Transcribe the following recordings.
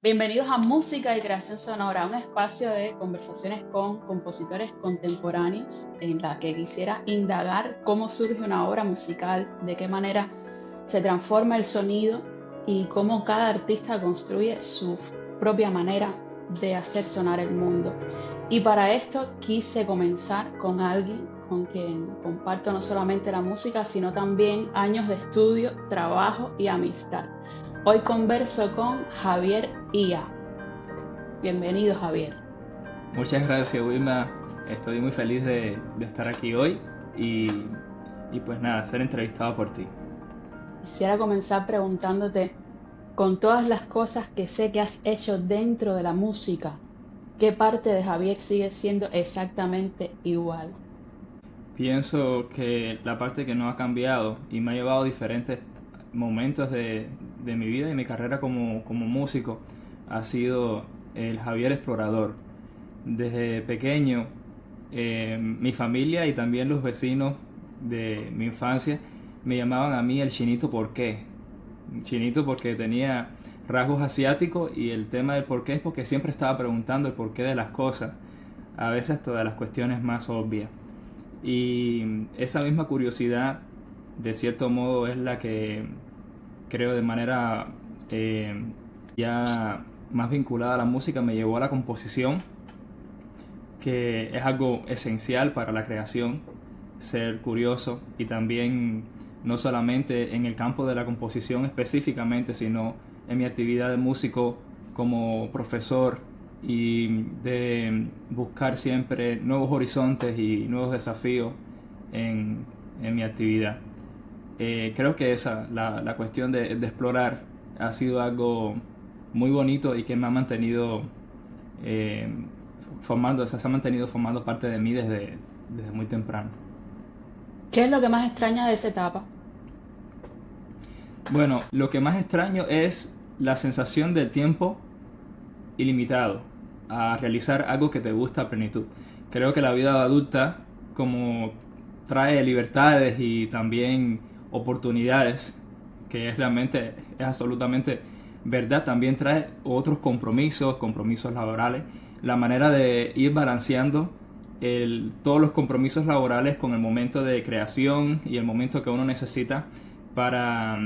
Bienvenidos a Música y Creación Sonora, un espacio de conversaciones con compositores contemporáneos en la que quisiera indagar cómo surge una obra musical, de qué manera se transforma el sonido y cómo cada artista construye su propia manera de hacer sonar el mundo. Y para esto quise comenzar con alguien con quien comparto no solamente la música, sino también años de estudio, trabajo y amistad. Hoy converso con Javier Ia. Bienvenido, Javier. Muchas gracias, Wilma. Estoy muy feliz de estar aquí hoy y, y pues nada, ser entrevistado por ti. Quisiera comenzar preguntándote, con todas las cosas que sé que has hecho dentro de la música, ¿qué parte de Javier sigue siendo exactamente igual? Pienso que la parte que no ha cambiado y me ha llevado a diferentes momentos de mi vida y mi carrera como músico ha sido el Javier explorador. Desde pequeño, mi familia y también los vecinos de mi infancia me llamaban a mí el chinito ¿por qué? Chinito porque tenía rasgos asiáticos y el tema del por qué es porque siempre estaba preguntando el porqué de las cosas, a veces todas las cuestiones más obvias. Y esa misma curiosidad, de cierto modo, es la que creo de manera ya más vinculada a la música me llevó a la composición, que es algo esencial para la creación, ser curioso y también no solamente en el campo de la composición específicamente, sino en mi actividad de músico como profesor y de buscar siempre nuevos horizontes y nuevos desafíos en, en mi actividad. Creo que la cuestión de explorar, ha sido algo muy bonito y que me ha mantenido eh, se ha mantenido formando parte de mí desde muy temprano. ¿Qué es lo que más extraña de esa etapa? Bueno, lo que más extraño es la sensación del tiempo ilimitado a realizar algo que te gusta a plenitud. Creo que la vida adulta, como trae libertades y también oportunidades, que es absolutamente verdad, también trae otros compromisos laborales, la manera de ir balanceando todos los compromisos laborales con el momento de creación y el momento que uno necesita para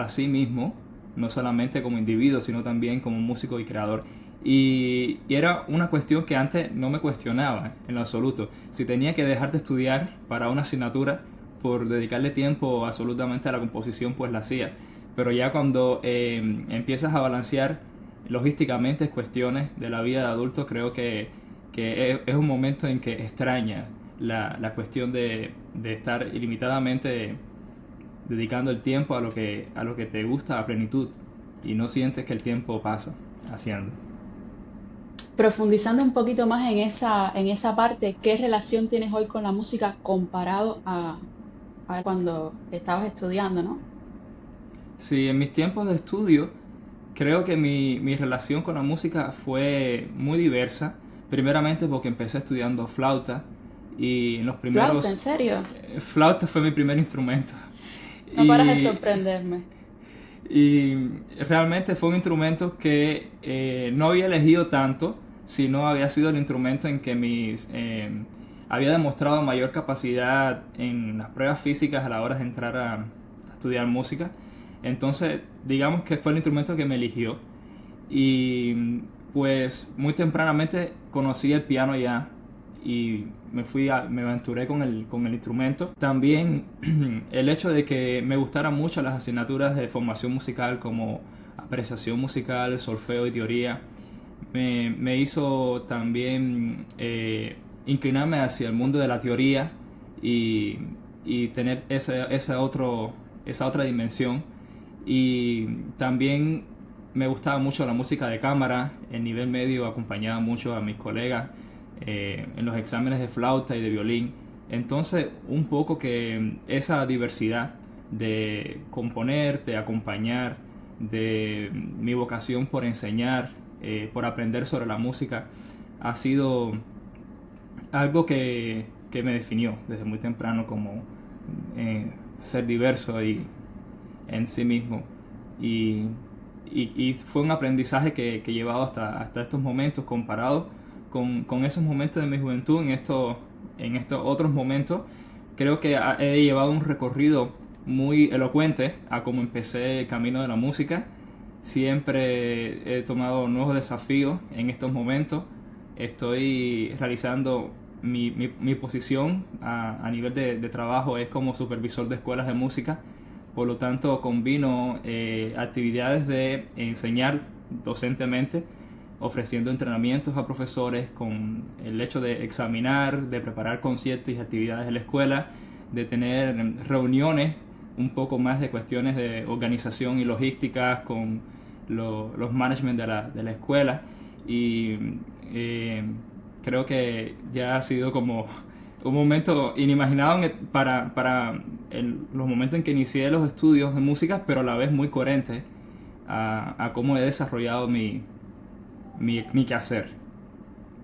sí mismo, no solamente como individuo, sino también como músico y creador. Y era una cuestión que antes no me cuestionaba en lo absoluto. Si tenía que dejar de estudiar para una asignatura por dedicarle tiempo absolutamente a la composición, pues la hacía. Pero ya cuando empiezas a balancear logísticamente cuestiones de la vida de adulto, creo que es un momento en que extraña la cuestión de estar ilimitadamente dedicando el tiempo a lo que te gusta a plenitud y no sientes que el tiempo pasa haciendo. Profundizando un poquito más en esa parte, ¿qué relación tienes hoy con la música comparado a cuando estabas estudiando, ¿no? Sí, en mis tiempos de estudio creo que mi relación con la música fue muy diversa. Primeramente porque empecé estudiando flauta y en los Flauta, ¿en primeros... serio? Flauta fue mi primer instrumento. No paras de Y, sorprenderme. y realmente fue un instrumento que no había elegido tanto, sino había sido el instrumento en que había demostrado mayor capacidad en las pruebas físicas a la hora de entrar a estudiar música. Entonces, digamos que fue el instrumento que me eligió. Y pues muy tempranamente conocí el piano ya y me aventuré con el instrumento. También el hecho de que me gustaran mucho las asignaturas de formación musical como apreciación musical, solfeo y teoría, me hizo también inclinarme hacia el mundo de la teoría y, y tener esa otra dimensión. Y también me gustaba mucho la música de cámara. En nivel medio acompañaba mucho a mis colegas en los exámenes de flauta y de violín. Entonces, un poco que esa diversidad de componer, de acompañar, de mi vocación por enseñar, por aprender sobre la música, ha sido algo que me definió desde muy temprano como ser diverso y en sí mismo. Y, y fue un aprendizaje que he llevado hasta estos momentos, comparado con esos momentos de mi juventud. En estos otros momentos creo que he llevado un recorrido muy elocuente a cómo empecé el camino de la música. Siempre he tomado nuevos desafíos en estos momentos. Estoy realizando mi posición a nivel de trabajo es como supervisor de escuelas de música. Por lo tanto, combino actividades de enseñar docentemente, ofreciendo entrenamientos a profesores, con el hecho de examinar, de preparar conciertos y actividades en la escuela, de tener reuniones un poco más de cuestiones de organización y logística con los management de la escuela. Y creo que ya ha sido como un momento inimaginado para los momentos en que inicié los estudios de música, pero a la vez muy coherente a cómo he desarrollado mi quehacer.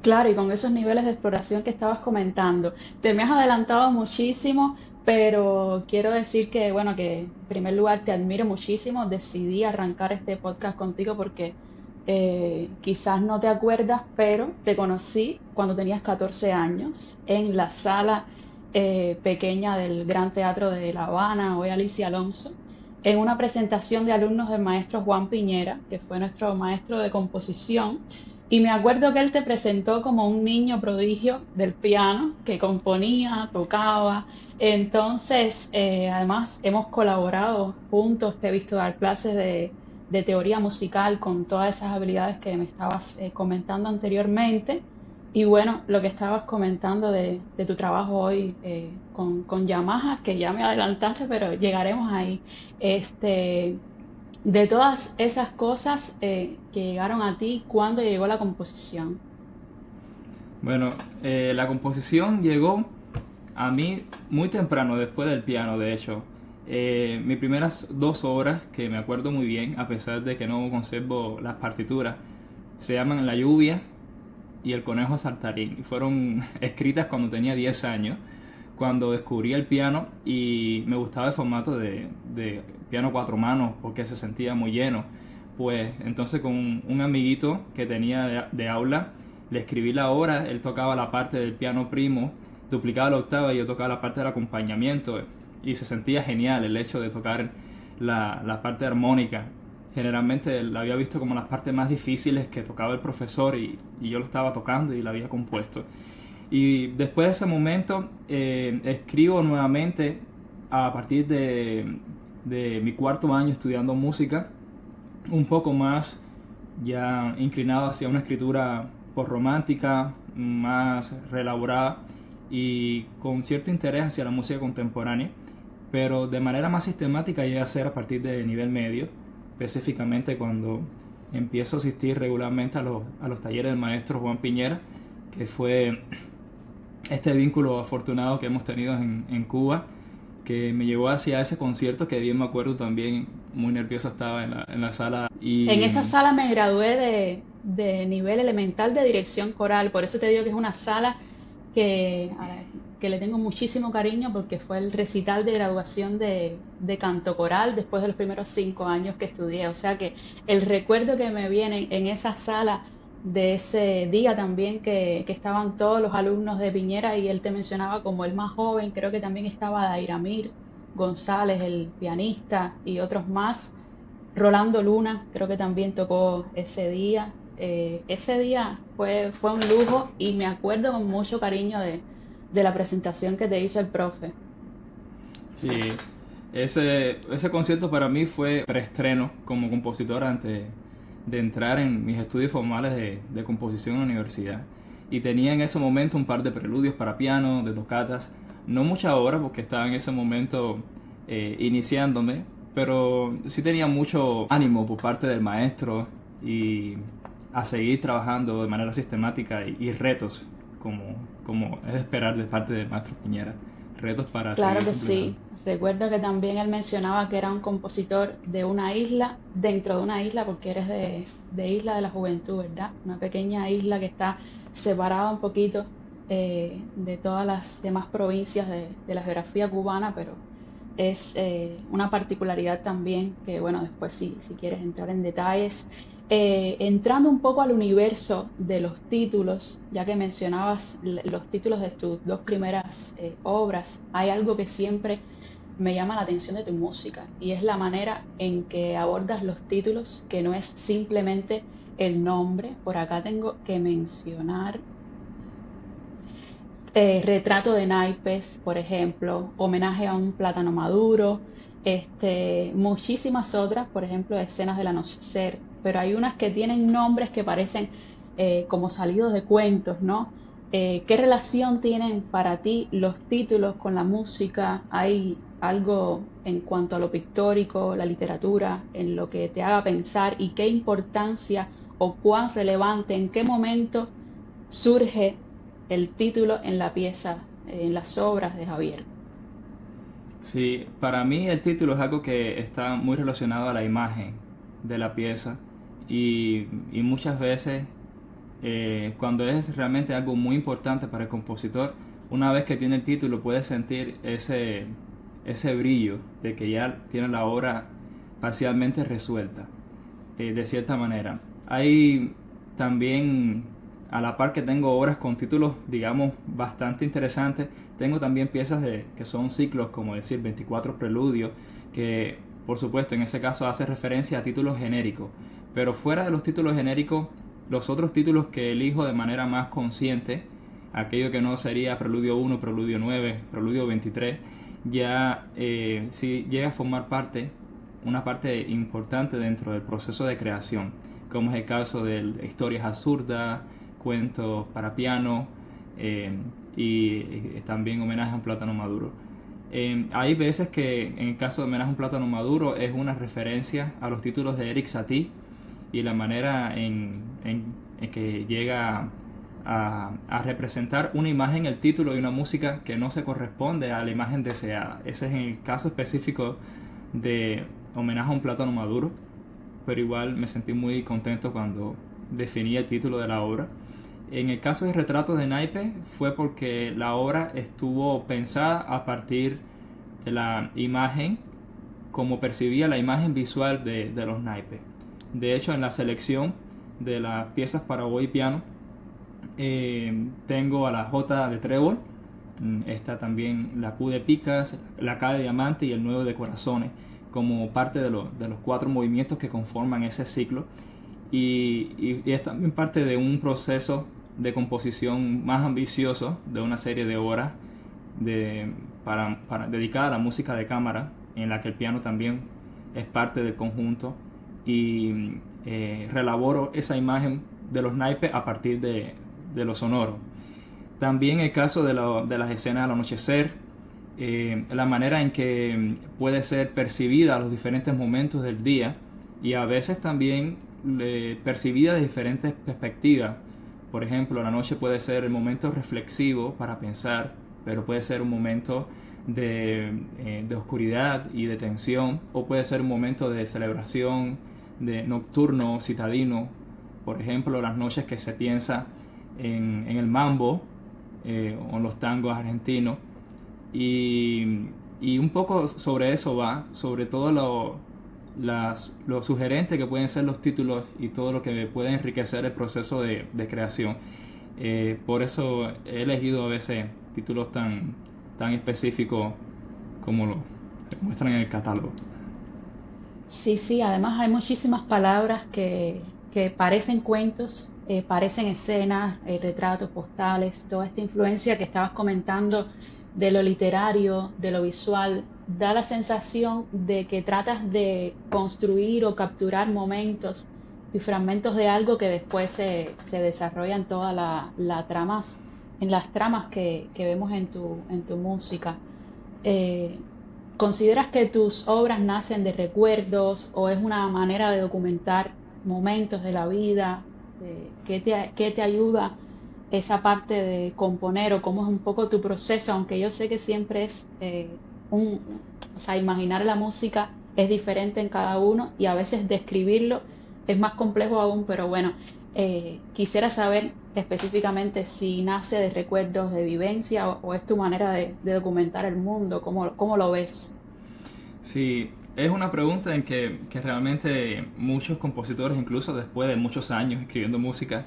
Claro, y con esos niveles de exploración que estabas comentando, te me has adelantado muchísimo, pero quiero decir que, bueno, que en primer lugar te admiro muchísimo. Decidí arrancar este podcast contigo porque quizás no te acuerdas, pero te conocí cuando tenías 14 años en la sala pequeña del Gran Teatro de La Habana, hoy Alicia Alonso, en una presentación de alumnos del maestro Juan Piñera, que fue nuestro maestro de composición. Y me acuerdo que él te presentó como un niño prodigio del piano, que componía, tocaba. Entonces, además, hemos colaborado juntos, te he visto dar clases de teoría musical con todas esas habilidades que me estabas comentando anteriormente. Y bueno, lo que estabas comentando de tu trabajo hoy con Yamaha, que ya me adelantaste, pero llegaremos ahí. Este, de todas esas cosas que llegaron a ti, ¿cuándo llegó la composición? Bueno, la composición llegó a mí muy temprano, después del piano, de hecho. Mis primeras 2 obras, que me acuerdo muy bien, a pesar de que no conservo las partituras, se llaman La lluvia y El conejo saltarín. Y fueron escritas cuando tenía 10 años, cuando descubrí el piano y me gustaba el formato de piano 4 manos porque se sentía muy lleno. Pues entonces con un amiguito que tenía de aula le escribí la obra. Él tocaba la parte del piano primo, duplicaba la octava y yo tocaba la parte del acompañamiento, y se sentía genial el hecho de tocar la parte armónica. Generalmente la había visto como las partes más difíciles que tocaba el profesor, y yo lo estaba tocando y la había compuesto. Y después de ese momento escribo nuevamente a partir de mi 4 año estudiando música, un poco más ya inclinado hacia una escritura romántica, más reelaborada y con cierto interés hacia la música contemporánea, pero de manera más sistemática llegué a hacer a partir de nivel medio, específicamente cuando empiezo a asistir regularmente a los talleres del maestro Juan Piñera, que fue este vínculo afortunado que hemos tenido en Cuba, que me llevó hacia ese concierto que bien me acuerdo también, muy nervioso estaba en la sala. En Y esa sala me gradué de nivel elemental de dirección coral, por eso te digo que es una sala que le tengo muchísimo cariño porque fue el recital de graduación de canto coral después de los primeros 5 años que estudié. O sea que el recuerdo que me viene en esa sala de ese día también que estaban todos los alumnos de Piñera y él te mencionaba como el más joven, creo que también estaba Dairamir González, el pianista, y otros más. Rolando Luna, creo que también tocó ese día. Ese día fue un lujo y me acuerdo con mucho cariño de la presentación que te hizo el profe. sí, ese concierto para mí fue preestreno como compositor antes de entrar en mis estudios formales de composición en la universidad. Y tenía en ese momento un par de preludios para piano, de tocatas, no mucha obra porque estaba en ese momento iniciándome, pero sí tenía mucho ánimo por parte del maestro y a seguir trabajando de manera sistemática, y retos, como es de esperar de parte del maestro Piñera, retos para Claro seguir que completando. sí. Recuerdo que también él mencionaba que era un compositor de una isla, dentro de una isla, porque eres de Isla de la Juventud, ¿verdad? Una pequeña isla que está separada un poquito de todas las demás provincias de la geografía cubana, pero es una particularidad también que, bueno, después si quieres entrar en detalles. Entrando un poco al universo de los títulos, ya que mencionabas los títulos de tus dos primeras obras, hay algo que siempre me llama la atención de tu música y es la manera en que abordas los títulos, que no es simplemente el nombre. Por acá tengo que mencionar Retrato de naipes, por ejemplo, Homenaje a un plátano maduro, muchísimas otras, por ejemplo, Escenas del anochecer, pero hay unas que tienen nombres que parecen como salidos de cuentos, ¿no? ¿Qué relación tienen para ti los títulos con la música? ¿Hay algo en cuanto a lo pictórico, la literatura, en lo que te haga pensar y qué importancia o cuán relevante, en qué momento surge el título en la pieza, en las obras de Javier? Sí, para mí el título es algo que está muy relacionado a la imagen de la pieza y muchas veces cuando es realmente algo muy importante para el compositor, una vez que tiene el título puede sentir ese brillo de que ya tiene la obra parcialmente resuelta, de cierta manera. Hay también, a la par que tengo obras con títulos, digamos, bastante interesantes, tengo también piezas que son ciclos, como decir 24 preludios, que por supuesto en ese caso hace referencia a títulos genéricos. Pero fuera de los títulos genéricos, los otros títulos que elijo de manera más consciente, aquello que no sería Preludio 1, Preludio 9, Preludio 23, ya sí llega a formar una parte importante dentro del proceso de creación, como es el caso de historias absurdas, cuentos para piano y también Homenaje a un plátano maduro. Hay veces que en el caso de Homenaje a un plátano maduro es una referencia a los títulos de Erik Satie y la manera en que llega a representar una imagen, el título y una música que no se corresponde a la imagen deseada. Ese es en el caso específico de Homenaje a un plátano maduro, pero igual me sentí muy contento cuando definí el título de la obra. En el caso de Retrato de naipes fue porque la obra estuvo pensada a partir de la imagen, como percibía la imagen visual de los naipes. De hecho, en la selección de las piezas para oboe y piano, tengo a la J de trébol, está también la Q de picas, la K de diamante y el 9 de corazones, como parte de los 4 movimientos que conforman ese ciclo. Y es también parte de un proceso de composición más ambicioso de una serie de obras dedicada a la música de cámara, en la que el piano también es parte del conjunto, y relaboro esa imagen de los naipes a partir de lo sonoro. También el caso de las escenas al anochecer, la manera en que puede ser percibida a los diferentes momentos del día y a veces también percibida de diferentes perspectivas. Por ejemplo, la noche puede ser el momento reflexivo para pensar, pero puede ser un momento de oscuridad y de tensión, o puede ser un momento de celebración, de nocturno, citadino. Por ejemplo, las noches que se piensa en el mambo o en los tangos argentinos. Y un poco sobre eso va, sobre todo lo sugerente que pueden ser los títulos y todo lo que puede enriquecer el proceso de creación. Por eso he elegido a veces títulos tan específicos como se muestran en el catálogo. Sí, sí, además hay muchísimas palabras que parecen cuentos, parecen escenas, retratos, postales, toda esta influencia que estabas comentando de lo literario, de lo visual, da la sensación de que tratas de construir o capturar momentos y fragmentos de algo que después se desarrolla en toda la tramas, en las tramas que vemos en tu música. Eh, ¿Consideras que tus obras nacen de recuerdos o es una manera de documentar momentos de la vida? ¿Qué te ayuda esa parte de componer o cómo es un poco tu proceso? Aunque yo sé que siempre es un, o sea, imaginar la música es diferente en cada uno y a veces describirlo es más complejo aún, pero bueno, quisiera saber específicamente si nace de recuerdos de vivencia o es tu manera de documentar el mundo, cómo lo ves? Sí, es una pregunta en que realmente muchos compositores, incluso después de muchos años escribiendo música,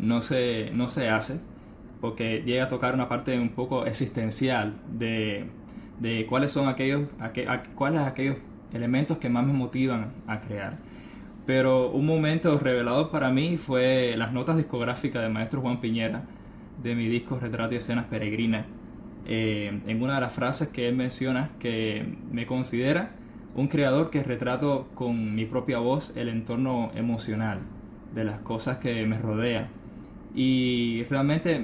no se hace, porque llega a tocar una parte un poco existencial de cuáles son cuáles aquellos elementos que más me motivan a crear. Pero un momento revelador para mí fue las notas discográficas del maestro Juan Piñera de mi disco Retrato y Escenas Peregrinas. En una de las frases que él menciona que me considera un creador que retrato con mi propia voz el entorno emocional de las cosas que me rodean. Y realmente,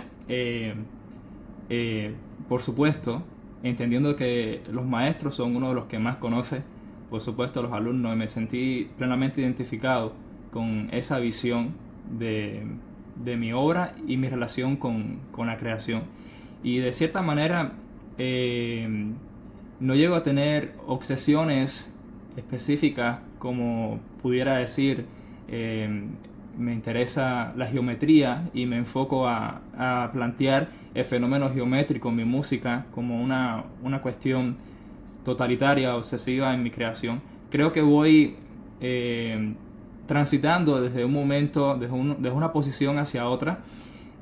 por supuesto, entendiendo que los maestros son uno de los que más conoce, por supuesto, los alumnos, y me sentí plenamente identificado con esa visión de mi obra y mi relación con la creación. Y de cierta manera, no llego a tener obsesiones específicas como pudiera decir, me interesa la geometría y me enfoco a plantear el fenómeno geométrico en mi música como una cuestión totalitaria, obsesiva en mi creación. Creo que voy transitando desde un momento, desde una posición hacia otra,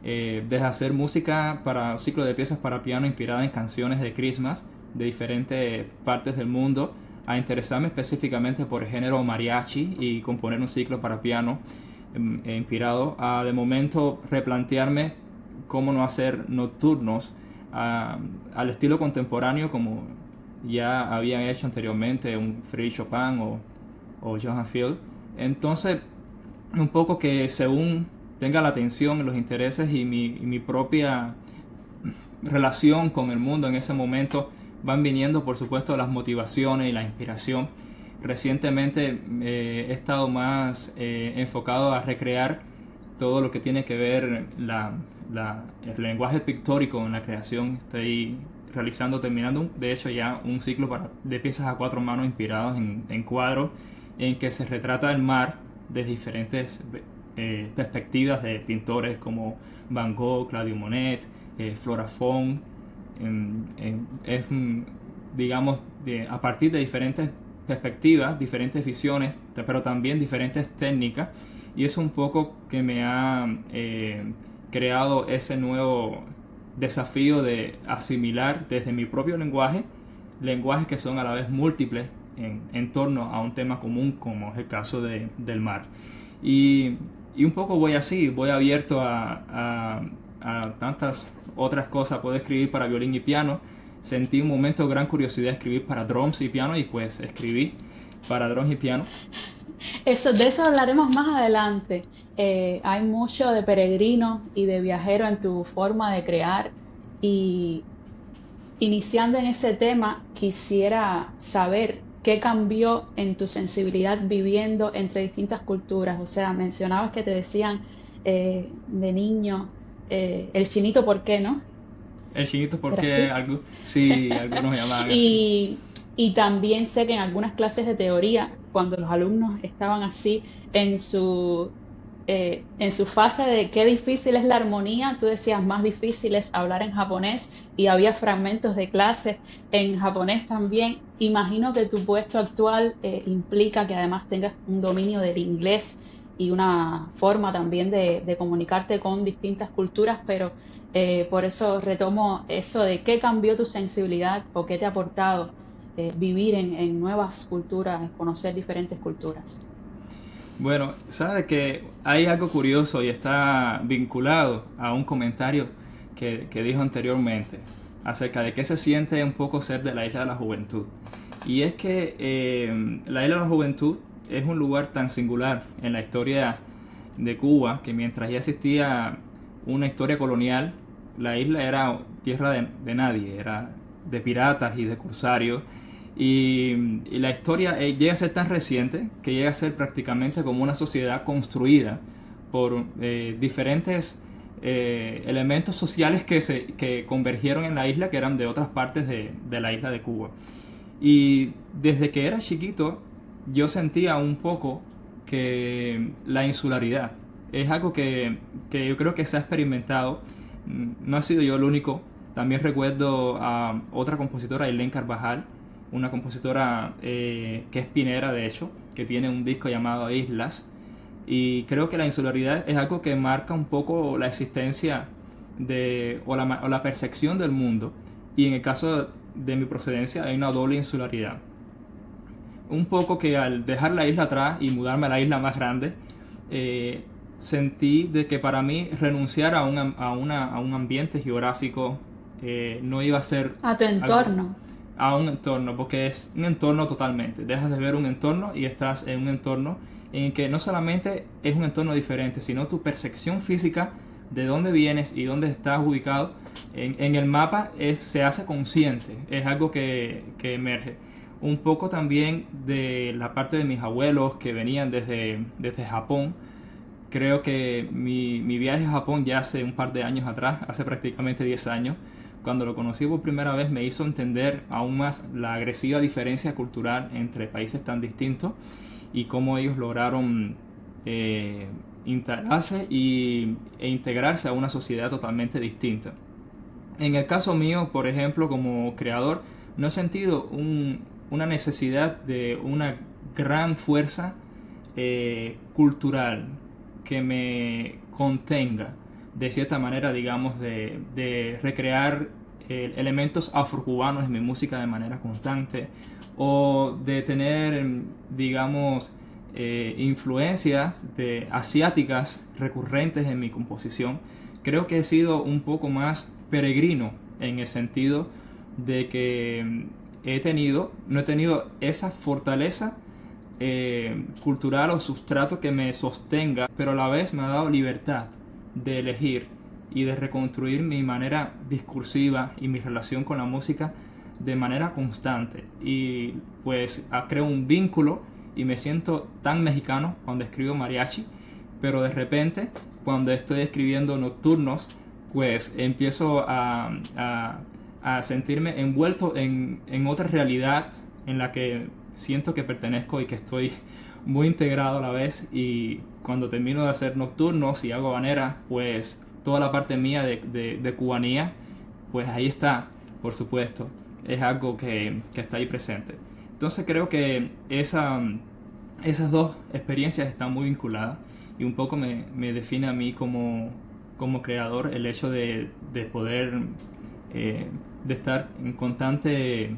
desde hacer música para un ciclo de piezas para piano inspirada en canciones de Christmas de diferentes partes del mundo, a interesarme específicamente por el género mariachi y componer un ciclo para piano inspirado, a de momento replantearme cómo no hacer nocturnos al estilo contemporáneo como ya habían hecho anteriormente un Frédéric Chopin o Johann Field. Entonces, un poco que según tenga la atención, los intereses y mi propia relación con el mundo en ese momento, van viniendo, por supuesto, las motivaciones y la inspiración. Recientemente he estado más enfocado a recrear todo lo que tiene que ver el lenguaje pictórico en la creación. Estoy terminando de hecho ya un ciclo de piezas a 4 manos inspirados en cuadros, en que se retrata el mar de diferentes perspectivas de pintores como Van Gogh, Claude Monet, Flora Fong. Es, digamos, a partir de diferentes perspectivas, diferentes visiones, pero también diferentes técnicas, y es un poco que me ha creado ese nuevo desafío de asimilar desde mi propio lenguajes que son a la vez múltiples en torno a un tema común como es el caso del mar. Y un poco voy abierto a tantas otras cosas. Puedo escribir para violín y piano. Sentí un momento gran curiosidad de escribir para drums y piano, y pues escribí para drums y piano. De eso hablaremos más adelante. Hay mucho de peregrino y de viajero en tu forma de crear, y iniciando en ese tema, quisiera saber qué cambió en tu sensibilidad viviendo entre distintas culturas. O sea, mencionabas que te decían de niño, el chinito, ¿por qué no? El chinito, ¿Era porque así? sí, algunos me llamaban así. Y también sé que en algunas clases de teoría, cuando los alumnos estaban así en en su fase de qué difícil es la armonía, tú decías más difícil es hablar en japonés, y había fragmentos de clases en japonés también. Imagino que tu puesto actual implica que además tengas un dominio del inglés y una forma también de comunicarte con distintas culturas, pero por eso retomo eso de qué cambió tu sensibilidad o qué te ha aportado vivir en nuevas culturas, conocer diferentes culturas. Bueno, sabe que hay algo curioso y está vinculado a un comentario que dijo anteriormente acerca de qué se siente un poco ser de la Isla de la Juventud. Y es que la Isla de la Juventud es un lugar tan singular en la historia de Cuba, que mientras ya existía una historia colonial, la isla era tierra de nadie, era de piratas y de corsarios. Y la historia llega a ser tan reciente que llega a ser prácticamente como una sociedad construida por diferentes elementos sociales que convergieron en la isla, que eran de otras partes de la isla de Cuba. Y desde que era chiquito yo sentía un poco que la insularidad es algo que yo creo que se ha experimentado. No ha sido yo el único. También recuerdo a otra compositora, Ailén Carvajal, una compositora que es pinera, de hecho, que tiene un disco llamado Islas. Y creo que la insularidad es algo que marca un poco la existencia o la percepción del mundo. Y en el caso de mi procedencia hay una doble insularidad. Un poco que al dejar la isla atrás y mudarme a la isla más grande, sentí de que para mí renunciar a un ambiente geográfico no iba a ser... A tu entorno. A un entorno, porque es un entorno totalmente. Dejas de ver un entorno y estás en un entorno en el que no solamente es un entorno diferente, sino tu percepción física de dónde vienes y dónde estás ubicado en el mapa se hace consciente. Es algo que emerge. Un poco también de la parte de mis abuelos que venían desde Japón. Creo que mi viaje a Japón ya hace un par de años atrás, hace prácticamente 10 años, cuando lo conocí por primera vez me hizo entender aún más la agresiva diferencia cultural entre países tan distintos y cómo ellos lograron integrarse e integrarse a una sociedad totalmente distinta. En el caso mío, por ejemplo, como creador, no he sentido una necesidad de una gran fuerza cultural que me contenga de cierta manera, digamos, de recrear elementos afrocubanos en mi música de manera constante, o de tener, digamos, influencias asiáticas recurrentes en mi composición. Creo que he sido un poco más peregrino en el sentido de que no he tenido esa fortaleza cultural o sustrato que me sostenga, pero a la vez me ha dado libertad de elegir y de reconstruir mi manera discursiva y mi relación con la música de manera constante, y pues creo un vínculo y me siento tan mexicano cuando escribo mariachi, pero de repente cuando estoy escribiendo nocturnos pues empiezo a sentirme envuelto en otra realidad en la que siento que pertenezco y que estoy muy integrado a la vez. Y cuando termino de hacer nocturnos y hago habanera, pues toda la parte mía de cubanía, pues ahí está, por supuesto, es algo que está ahí presente. Entonces creo que esas dos experiencias están muy vinculadas y un poco me define a mí como creador el hecho de poder de estar en constante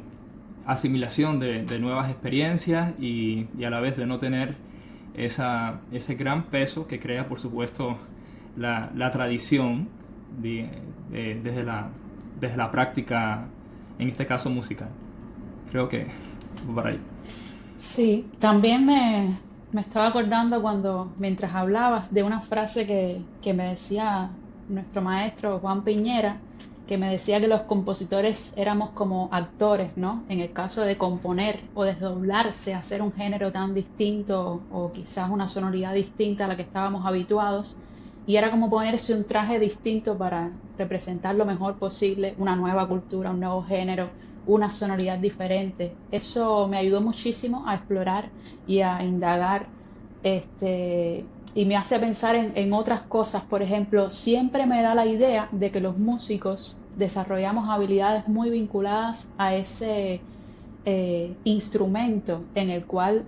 asimilación de nuevas experiencias y a la vez de no tener ese gran peso que crea, por supuesto, la tradición desde la práctica, en este caso musical. Creo que por ahí. Sí, también me estaba acordando mientras hablabas de una frase que me decía nuestro maestro Juan Piñera, que me decía que los compositores éramos como actores, ¿no? En el caso de componer o desdoblarse, hacer un género tan distinto o quizás una sonoridad distinta a la que estábamos habituados, y era como ponerse un traje distinto para representar lo mejor posible una nueva cultura, un nuevo género, una sonoridad diferente. Eso me ayudó muchísimo a explorar y a indagar, y me hace pensar en otras cosas. Por ejemplo, siempre me da la idea de que los músicos desarrollamos habilidades muy vinculadas a ese instrumento en el cual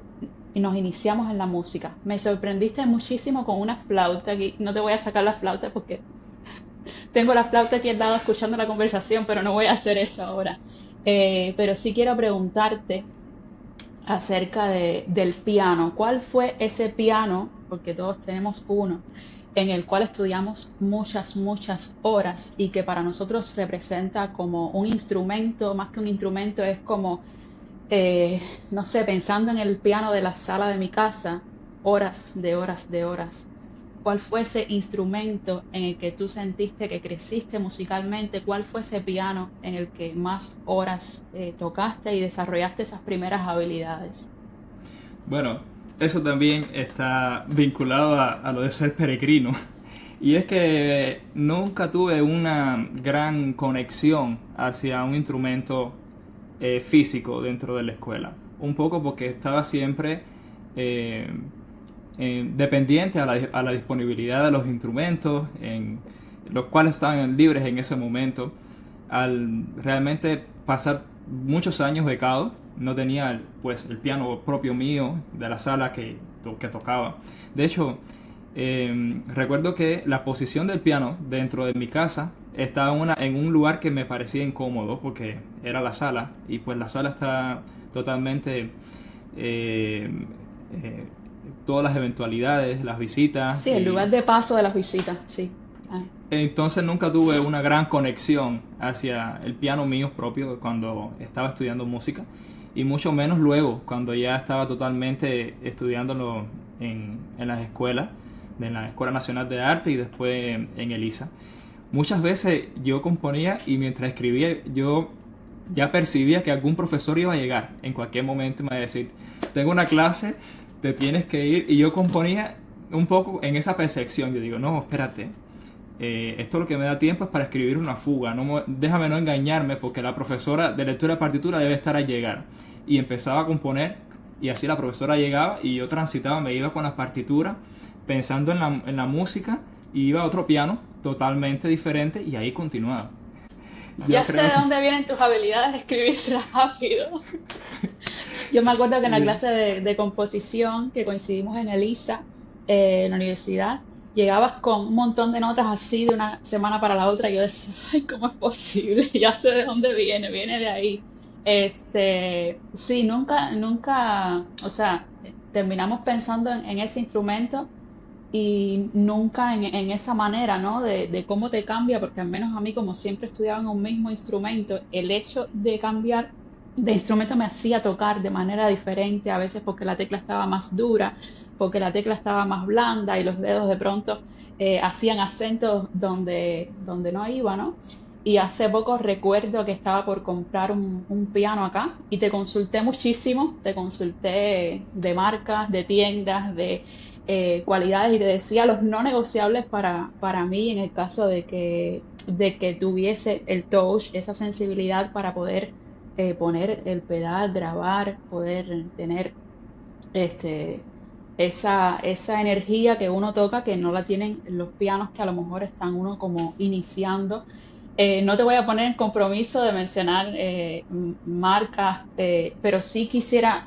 nos iniciamos en la música. Me sorprendiste muchísimo con una flauta aquí. No te voy a sacar la flauta porque tengo la flauta aquí al lado escuchando la conversación, pero no voy a hacer eso ahora. Pero sí quiero preguntarte acerca del piano. ¿Cuál fue ese piano, porque todos tenemos uno, en el cual estudiamos muchas, muchas horas y que para nosotros representa como un instrumento? Más que un instrumento, es como, no sé, pensando en el piano de la sala de mi casa, horas de horas de horas? ¿Cuál fue ese instrumento en el que tú sentiste que creciste musicalmente? ¿Cuál fue ese piano en el que más horas tocaste y desarrollaste esas primeras habilidades? Bueno, eso también está vinculado a lo de ser peregrino. Y es que nunca tuve una gran conexión hacia un instrumento físico dentro de la escuela. Un poco porque estaba siempre dependiente a la disponibilidad de los instrumentos, en los cuales estaban libres en ese momento. Al realmente pasar muchos años becado no tenía pues el piano propio mío de la sala que tocaba. De hecho, recuerdo que la posición del piano dentro de mi casa estaba en un lugar que me parecía incómodo porque era la sala, y pues la sala está totalmente eh, eh, todas las eventualidades, las visitas, Sí, el lugar de paso de las visitas, sí. Ah. entonces nunca tuve una gran conexión hacia el piano mío propio cuando estaba estudiando música, y mucho menos luego cuando ya estaba totalmente estudiándolo en las escuelas, en la Escuela Nacional de Arte y después en ELISA. Muchas veces yo componía y mientras escribía yo ya percibía que algún profesor iba a llegar en cualquier momento y me iba a decir, tengo una clase, te tienes que ir, y yo componía un poco en esa percepción. Yo digo, no, espérate, esto lo que me da tiempo es para escribir una fuga, déjame no engañarme porque la profesora de lectura de partitura debe estar a llegar. Y empezaba a componer y así la profesora llegaba y yo transitaba, me iba con las partituras pensando en la música, y iba a otro piano totalmente diferente y ahí continuaba. Yo Ya sé creo de dónde vienen tus habilidades de escribir rápido. Yo me acuerdo que en la que clase de composición que coincidimos en ELISA, en la universidad, llegabas con un montón de notas así de una semana para la otra y yo decía, ay, ¿cómo es posible? Ya sé de dónde viene de ahí. Sí, nunca, o sea, terminamos pensando en ese instrumento y nunca en esa manera, ¿no? De cómo te cambia, porque al menos a mí, como siempre estudiaba en un mismo instrumento, el hecho de cambiar de instrumento me hacía tocar de manera diferente, a veces porque la tecla estaba más dura, porque la tecla estaba más blanda y los dedos de pronto hacían acentos donde no iba, ¿no? Y hace poco recuerdo que estaba por comprar un piano acá y te consulté muchísimo, te consulté de marcas, de tiendas, de cualidades, y te decía los no negociables para mí en el caso de que tuviese el touch, esa sensibilidad para poder poner el pedal, grabar, poder tener este, esa energía que uno toca que no la tienen los pianos que a lo mejor están uno como iniciando. No te voy a poner en compromiso de mencionar marcas, pero sí quisiera,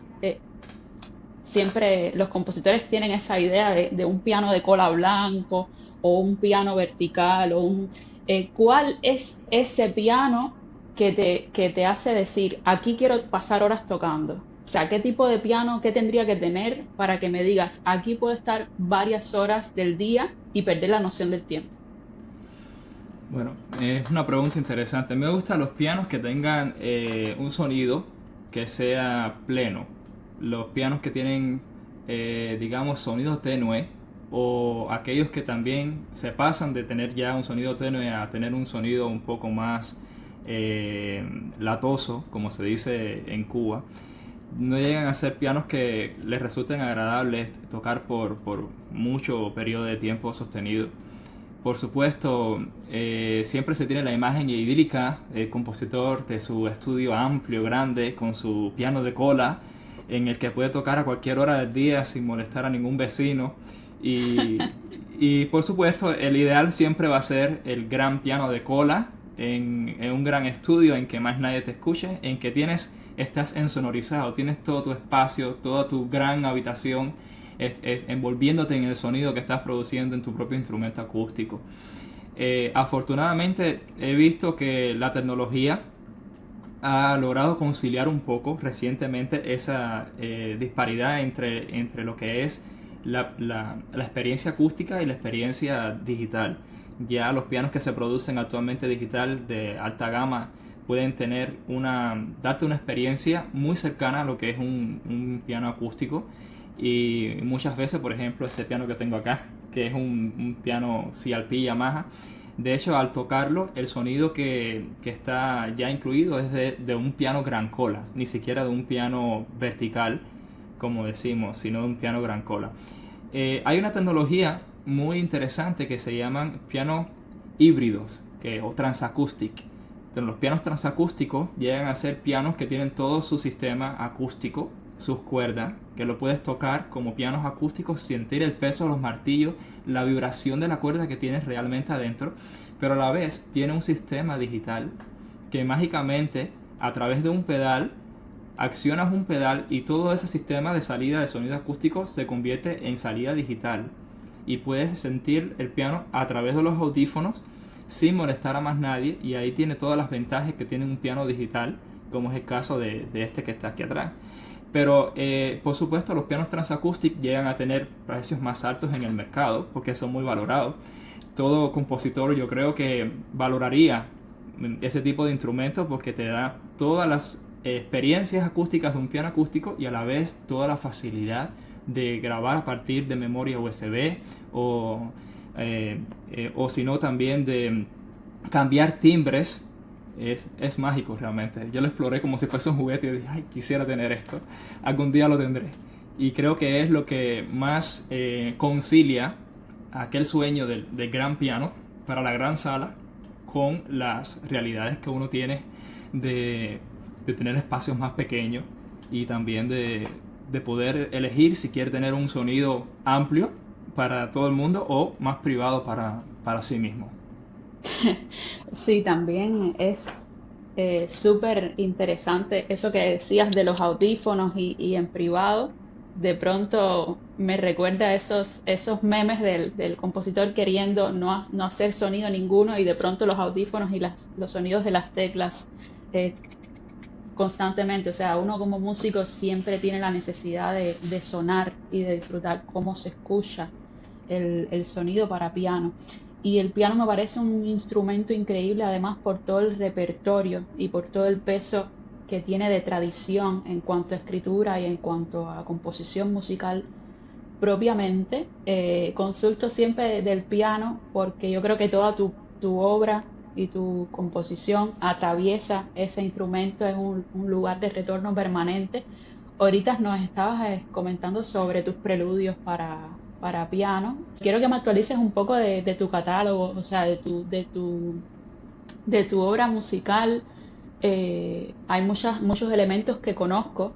siempre los compositores tienen esa idea de un piano de cola blanco o un piano vertical ¿cuál es ese piano que te hace decir, aquí quiero pasar horas tocando? O sea, ¿qué tipo de piano, qué tendría que tener para que me digas, aquí puedo estar varias horas del día y perder la noción del tiempo? bueno, es una pregunta interesante. Me gustan los pianos que tengan un sonido que sea pleno. Los pianos que tienen, digamos, sonido tenue, o aquellos que también se pasan de tener ya un sonido tenue a tener un sonido un poco más latoso, como se dice en Cuba. No llegan a ser pianos que les resulten agradables tocar por mucho periodo de tiempo sostenido. Por supuesto, siempre se tiene la imagen idílica del compositor de su estudio amplio, grande, con su piano de cola, en el que puede tocar a cualquier hora del día sin molestar a ningún vecino. Y, y por supuesto, el ideal siempre va a ser el gran piano de cola en un gran estudio en que más nadie te escuche, en que estás ensonorizado, tienes todo tu espacio, toda tu gran habitación envolviéndote en el sonido que estás produciendo en tu propio instrumento acústico. Afortunadamente he visto que la tecnología ha logrado conciliar un poco recientemente esa disparidad entre lo que es la experiencia acústica y la experiencia digital. Ya los pianos que se producen actualmente digital de alta gama pueden darte una experiencia muy cercana a lo que es un piano acústico. Y muchas veces, por ejemplo, este piano que tengo acá, que es un piano CLP Yamaha, de hecho al tocarlo el sonido que está ya incluido es de un piano gran cola, ni siquiera de un piano vertical como decimos, sino de un piano gran cola. Hay una tecnología muy interesante que se llaman pianos híbridos o transacústic. Los pianos transacústicos llegan a ser pianos que tienen todo su sistema acústico, sus cuerdas, que lo puedes tocar como pianos acústicos, sentir el peso de los martillos, la vibración de la cuerda que tienes realmente adentro, pero a la vez tiene un sistema digital que mágicamente a través de un pedal accionas un pedal y todo ese sistema de salida de sonido acústico se convierte en salida digital y puedes sentir el piano a través de los audífonos sin molestar a más nadie, y ahí tiene todas las ventajas que tiene un piano digital, como es el caso de este que está aquí atrás. Pero por supuesto los pianos Transacoustics llegan a tener precios más altos en el mercado porque son muy valorados. Todo compositor yo creo que valoraría ese tipo de instrumentos porque te da todas las experiencias acústicas de un piano acústico y a la vez toda la facilidad de grabar a partir de memoria USB o si no también de cambiar timbres. Es mágico realmente. Yo lo exploré como si fuese un juguete y dije, ay, quisiera tener esto. Algún día lo tendré. Y creo que es lo que más concilia aquel sueño del gran piano para la gran sala con las realidades que uno tiene de tener espacios más pequeños y también de poder elegir si quiere tener un sonido amplio para todo el mundo o más privado para sí mismo. Sí, también es súper interesante eso que decías de los audífonos y en privado. De pronto me recuerda a esos memes del compositor queriendo no hacer sonido ninguno y de pronto los audífonos y los sonidos de las teclas eh, constantemente. O sea, uno como músico siempre tiene la necesidad de sonar y de disfrutar cómo se escucha el sonido para piano. Y el piano me parece un instrumento increíble, además por todo el repertorio y por todo el peso que tiene de tradición en cuanto a escritura y en cuanto a composición musical propiamente. Consulto siempre del piano porque yo creo que toda tu obra y tu composición atraviesa ese instrumento, es un lugar de retorno permanente. Ahorita nos estabas comentando sobre tus preludios para piano. Quiero que me actualices un poco de tu catálogo, o sea, de tu obra musical. Hay muchos elementos que conozco,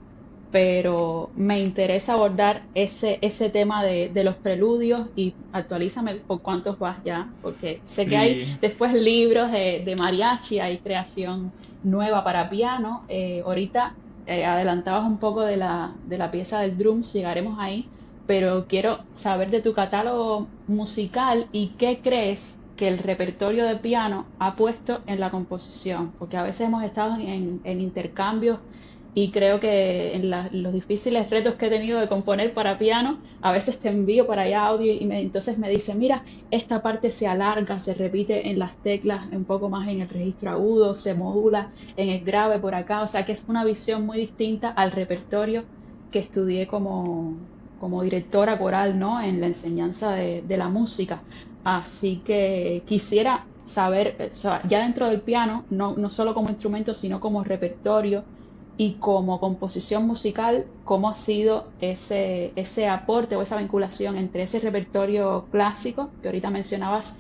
pero me interesa abordar ese tema de los preludios y actualízame por cuántos vas ya, porque sé que hay Sí, después libros de mariachi, hay creación nueva para piano. Ahorita adelantabas un poco de la pieza del drums, llegaremos ahí, pero quiero saber de tu catálogo musical y qué crees que el repertorio de piano ha puesto en la composición, porque a veces hemos estado en intercambios y creo que en los difíciles retos que he tenido de componer para piano, a veces te envío para allá audio y entonces me dicen, mira, esta parte se alarga, se repite en las teclas un poco más en el registro agudo, se modula en el grave por acá, o sea que es una visión muy distinta al repertorio que estudié como directora coral, ¿no? En la enseñanza de la música. Así que quisiera saber, o sea, ya dentro del piano, no solo como instrumento, sino como repertorio y como composición musical, cómo ha sido ese aporte o esa vinculación entre ese repertorio clásico, que ahorita mencionabas,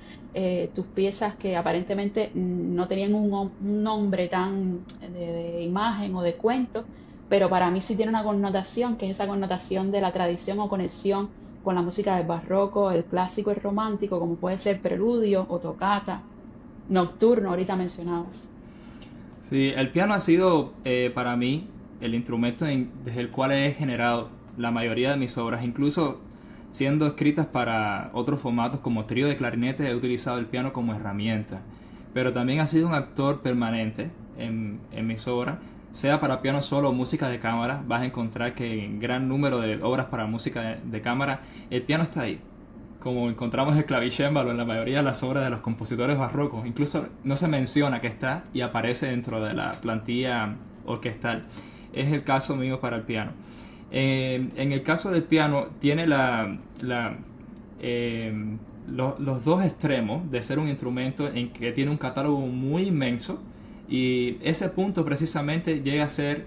tus piezas que aparentemente no tenían un nombre tan de imagen o de cuento, pero para mí sí tiene una connotación, que es esa connotación de la tradición o conexión con la música del barroco, el clásico, el romántico, como puede ser preludio o tocata, nocturno, ahorita mencionabas. sí, el piano ha sido para mí el instrumento desde el cual he generado la mayoría de mis obras, incluso siendo escritas para otros formatos como trío de clarinete, he utilizado el piano como herramienta, pero también ha sido un actor permanente en mis obras, sea para piano solo o música de cámara. Vas a encontrar que en gran número de obras para música de cámara el piano está ahí, como encontramos el clavicémbalo en la mayoría de las obras de los compositores barrocos. Incluso no se menciona que está y aparece dentro de la plantilla orquestal. Es el caso mío para el piano. En el caso del piano tiene los dos extremos de ser un instrumento en que tiene un catálogo muy inmenso, y ese punto precisamente llega a ser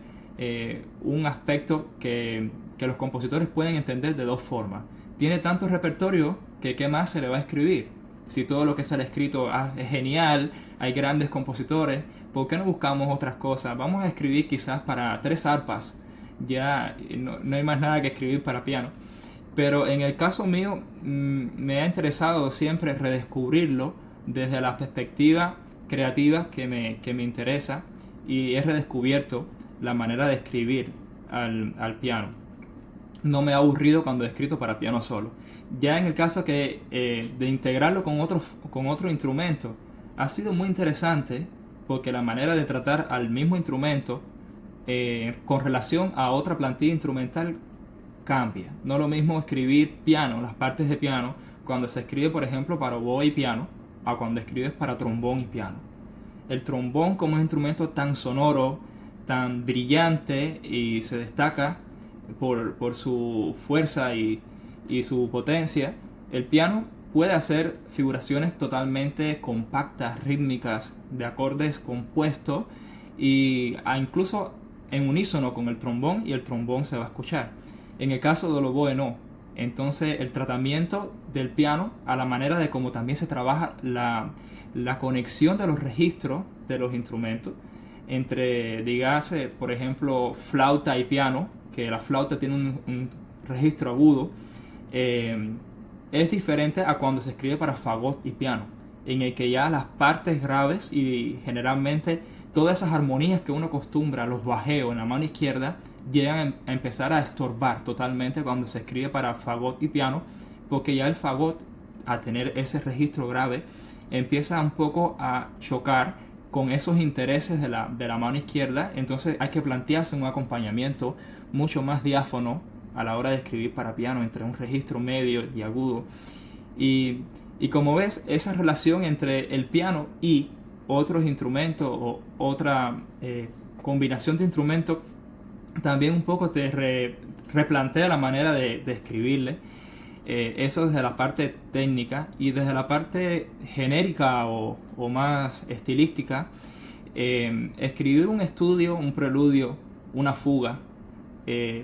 un aspecto que los compositores pueden entender de dos formas. Tiene tanto repertorio que qué más se le va a escribir. Si todo lo que se le ha escrito es genial, hay grandes compositores, ¿por qué no buscamos otras cosas? Vamos a escribir quizás para 3 arpas, ya no hay más nada que escribir para piano. Pero en el caso mío me ha interesado siempre redescubrirlo desde la perspectiva creativa que me interesa, y he redescubierto la manera de escribir al piano. No me ha aburrido cuando he escrito para piano solo. Ya en el caso de integrarlo con otro instrumento, ha sido muy interesante porque la manera de tratar al mismo instrumento con relación a otra plantilla instrumental cambia. No es lo mismo escribir piano, las partes de piano, cuando se escribe por ejemplo para oboe y piano, a cuando escribes para trombón y piano. El trombón, como un instrumento tan sonoro, tan brillante y se destaca por su fuerza y su potencia, el piano puede hacer figuraciones totalmente compactas, rítmicas, de acordes compuestos y incluso en unísono con el trombón, y el trombón se va a escuchar. En el caso del oboe no. Entonces el tratamiento del piano, a la manera de cómo también se trabaja la conexión de los registros de los instrumentos, entre, dígase, por ejemplo, flauta y piano, que la flauta tiene un registro agudo, es diferente a cuando se escribe para fagot y piano, en el que ya las partes graves y generalmente todas esas armonías que uno acostumbra, los bajeos en la mano izquierda, llegan a empezar a estorbar totalmente cuando se escribe para fagot y piano, porque ya el fagot, a tener ese registro grave, empieza un poco a chocar con esos intereses de la mano izquierda. Entonces hay que plantearse un acompañamiento mucho más diáfano a la hora de escribir para piano, entre un registro medio y agudo. Y como ves, esa relación entre el piano y otros instrumentos o otra combinación de instrumentos también un poco te replantea la manera de escribirle. Eso desde la parte técnica, y desde la parte genérica o más estilística, escribir un estudio, un preludio, una fuga.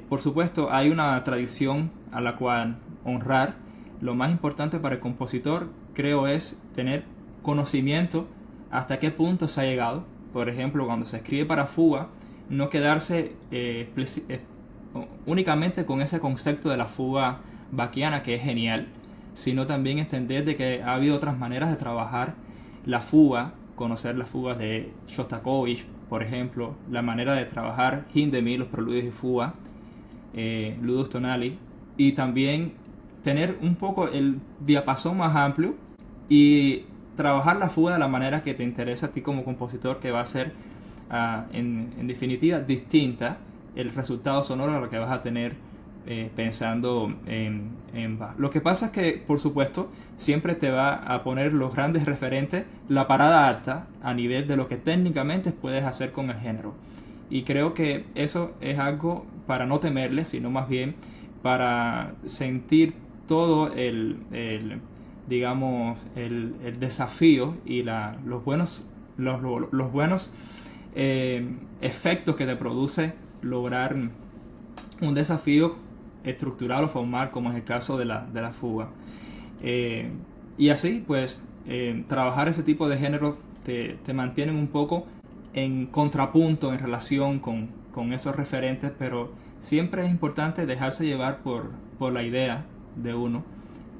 Por supuesto hay una tradición a la cual honrar. Lo más importante para el compositor, creo, es tener conocimiento hasta qué punto se ha llegado. Por ejemplo, cuando se escribe para fuga, no quedarse únicamente con ese concepto de la fuga bachiana, que es genial, sino también entender de que ha habido otras maneras de trabajar la fuga, conocer las fugas de Shostakovich, por ejemplo, la manera de trabajar Hindemith, los preludios y fuga, Ludus Tonali, y también tener un poco el diapasón más amplio y trabajar la fuga de la manera que te interesa a ti como compositor, que va a ser en definitiva distinta el resultado sonoro a lo que vas a tener pensando en Bach. Lo que pasa es que, por supuesto, siempre te va a poner los grandes referentes, la parada alta a nivel de lo que técnicamente puedes hacer con el género. Y creo que eso es algo para no temerle, sino más bien para sentir todo digamos, el desafío y los buenos efectos que te produce lograr un desafío estructural o formal, como es el caso de la fuga. Y así, pues, trabajar ese tipo de géneros te mantienen un poco en contrapunto en relación con esos referentes, pero siempre es importante dejarse llevar por la idea de uno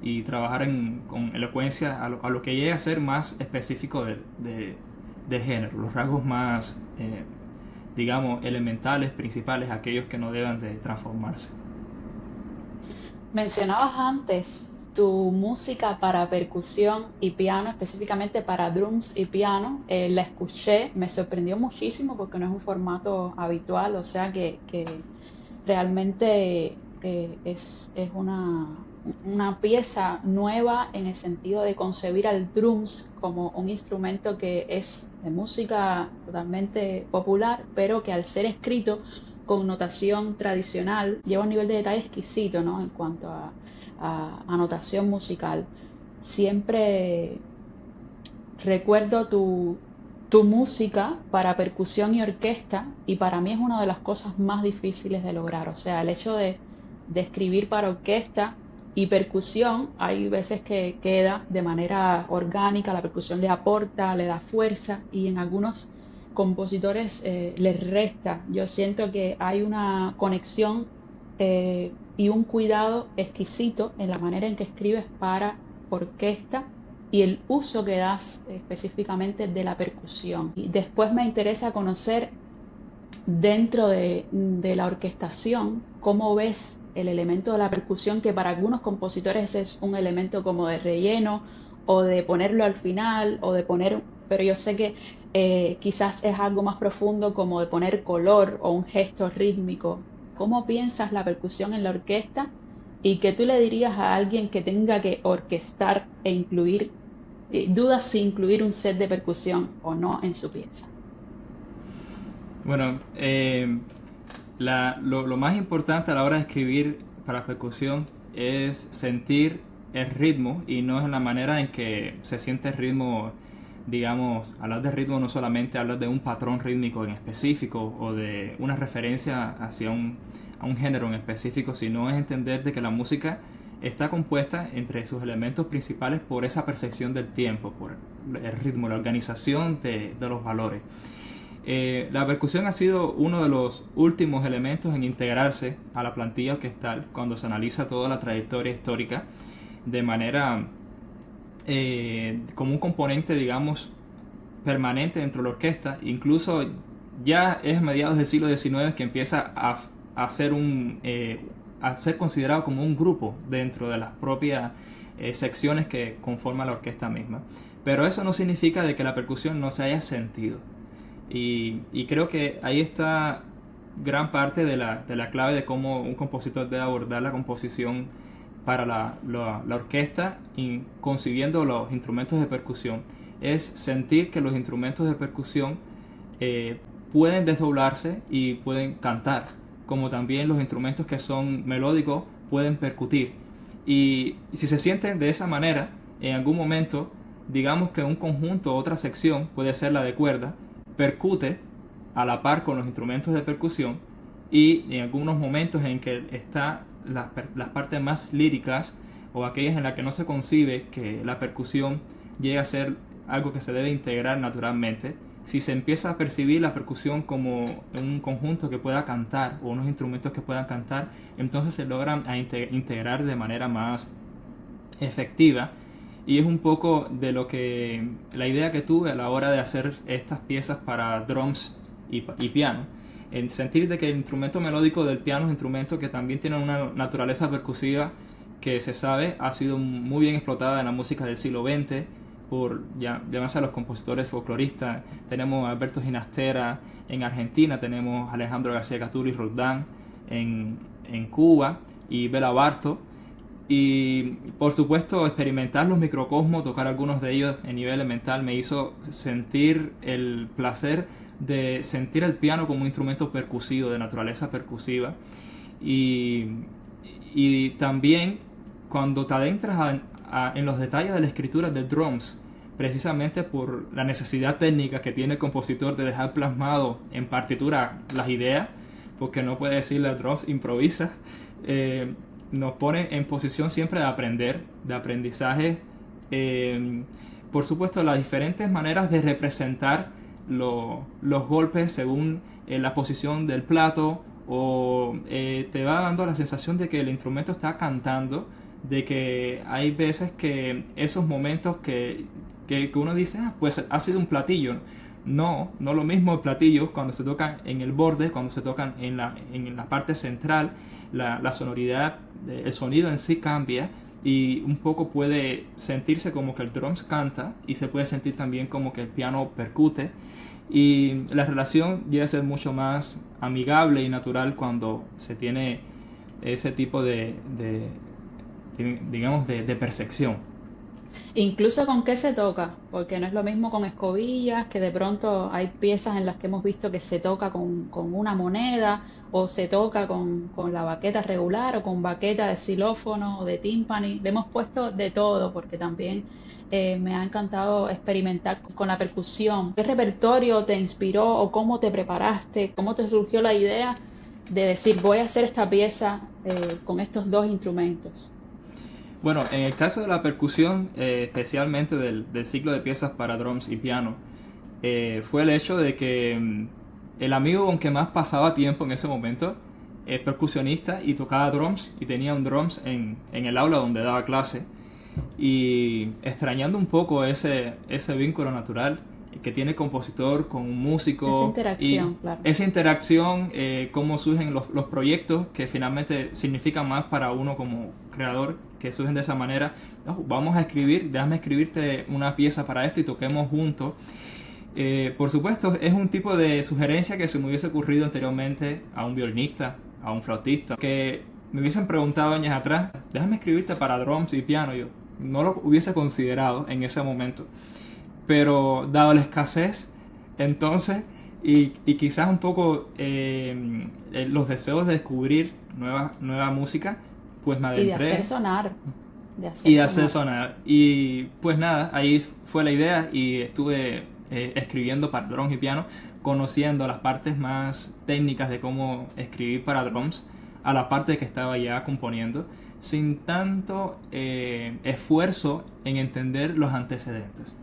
y trabajar con elocuencia a lo que llegue a ser más específico de género, los rasgos más, digamos, elementales, principales, aquellos que no deban de transformarse. Mencionabas antes tu música para percusión y piano, específicamente para drums y piano. La escuché, me sorprendió muchísimo porque no es un formato habitual, o sea que realmente es una pieza nueva en el sentido de concebir al drums como un instrumento que es de música totalmente popular, pero que al ser escrito con notación tradicional lleva un nivel de detalle exquisito, ¿no? En cuanto a notación musical. Siempre recuerdo tu música para percusión y orquesta, y para mí es una de las cosas más difíciles de lograr. O sea, el hecho de escribir para orquesta y percusión, hay veces que queda de manera orgánica, la percusión le aporta, le da fuerza, y en algunos compositores les resta. Yo siento que hay una conexión y un cuidado exquisito en la manera en que escribes para orquesta y el uso que das específicamente de la percusión. Y después me interesa conocer dentro de la orquestación, ¿cómo ves el elemento de la percusión, que para algunos compositores es un elemento como de relleno o de ponerlo al final o de poner, pero yo sé que quizás es algo más profundo como de poner color o un gesto rítmico? ¿Cómo piensas la percusión en la orquesta? ¿Y qué tú le dirías a alguien que tenga que orquestar e incluir, dudas si incluir un set de percusión o no en su pieza? Bueno, lo más importante a la hora de escribir para percusión es sentir el ritmo, y no es la manera en que se siente el ritmo. Digamos, hablar de ritmo no solamente hablar de un patrón rítmico en específico o de una referencia hacia a un género en específico, sino es entender de que la música está compuesta entre sus elementos principales por esa percepción del tiempo, por el ritmo, la organización de los valores. La percusión ha sido uno de los últimos elementos en integrarse a la plantilla orquestal cuando se analiza toda la trayectoria histórica de manera como un componente, digamos, permanente dentro de la orquesta. Incluso ya es a mediados del siglo XIX que empieza a ser a ser considerado como un grupo dentro de las propias secciones que conforman la orquesta misma. Pero eso no significa de que la percusión no se haya sentido. Y creo que ahí está gran parte de la clave de cómo un compositor debe abordar la composición para la orquesta, y concibiendo los instrumentos de percusión. Es sentir que los instrumentos de percusión pueden desdoblarse y pueden cantar, como también los instrumentos que son melódicos pueden percutir. Y si se sienten de esa manera, en algún momento, digamos que un conjunto o otra sección, puede ser la de cuerda, percute a la par con los instrumentos de percusión, y en algunos momentos en que está las partes más líricas o aquellas en las que no se concibe que la percusión llegue a ser algo que se debe integrar naturalmente, si se empieza a percibir la percusión como un conjunto que pueda cantar o unos instrumentos que puedan cantar, entonces se logran integrar de manera más efectiva. Y es un poco de lo que la idea que tuve a la hora de hacer estas piezas para drums y piano, en sentir de que el instrumento melódico del piano es un instrumento que también tiene una naturaleza percusiva que se sabe ha sido muy bien explotada en la música del siglo XX por llamarse a los compositores folcloristas. Tenemos a Alberto Ginastera en Argentina, tenemos a Alejandro García Caturi Roldán en Cuba, y Bela Bartok. Y por supuesto experimentar los microcosmos, tocar algunos de ellos en nivel elemental, me hizo sentir el placer de sentir el piano como un instrumento percusivo, de naturaleza percusiva. Y también cuando te adentras en los detalles de la escritura de drums, precisamente por la necesidad técnica que tiene el compositor de dejar plasmado en partitura las ideas, porque no puede decirle al drums improvisa, nos pone en posición siempre de aprender, de aprendizaje. Por supuesto, las diferentes maneras de representar los golpes según la posición del plato, o te va dando la sensación de que el instrumento está cantando, de que hay veces que esos momentos que uno dice, pues ha sido un platillo. No lo mismo el platillo cuando se tocan en el borde, cuando se tocan en la parte central, la sonoridad, el sonido en sí cambia, y un poco puede sentirse como que el drums canta, y se puede sentir también como que el piano percute, y la relación llega a ser mucho más amigable y natural cuando se tiene ese tipo digamos, de percepción. Incluso con qué se toca, porque no es lo mismo con escobillas, que de pronto hay piezas en las que hemos visto que se toca con una moneda, o se toca con la baqueta regular, o con baqueta de xilófono o de tímpani. Le hemos puesto de todo, porque también me ha encantado experimentar con la percusión. ¿Qué repertorio te inspiró, o cómo te preparaste, cómo te surgió la idea de decir voy a hacer esta pieza con estos dos instrumentos? Bueno, en el caso de la percusión, especialmente del ciclo de piezas para drums y piano, fue el hecho de que el amigo con que más pasaba tiempo en ese momento es percusionista y tocaba drums, y tenía un drums en el aula donde daba clase, y extrañando un poco ese vínculo natural, que tiene el compositor con un músico. Esa interacción, y claro. esa interacción, cómo surgen los proyectos que finalmente significan más para uno como creador, que surgen de esa manera. Vamos a escribir, déjame escribirte una pieza para esto y toquemos juntos. Por supuesto, es un tipo de sugerencia que se me hubiese ocurrido anteriormente a un violinista, a un flautista, que me hubiesen preguntado años atrás, déjame escribirte para drums y piano. Yo no lo hubiese considerado en ese momento, pero dado la escasez, entonces, y quizás un poco los deseos de descubrir nueva música, pues me adentré. Y de hacer sonar. De hacer sonar. Y pues nada, ahí fue la idea y estuve escribiendo para drums y piano, conociendo las partes más técnicas de cómo escribir para drums, a la parte que estaba ya componiendo, sin tanto esfuerzo en entender los antecedentes.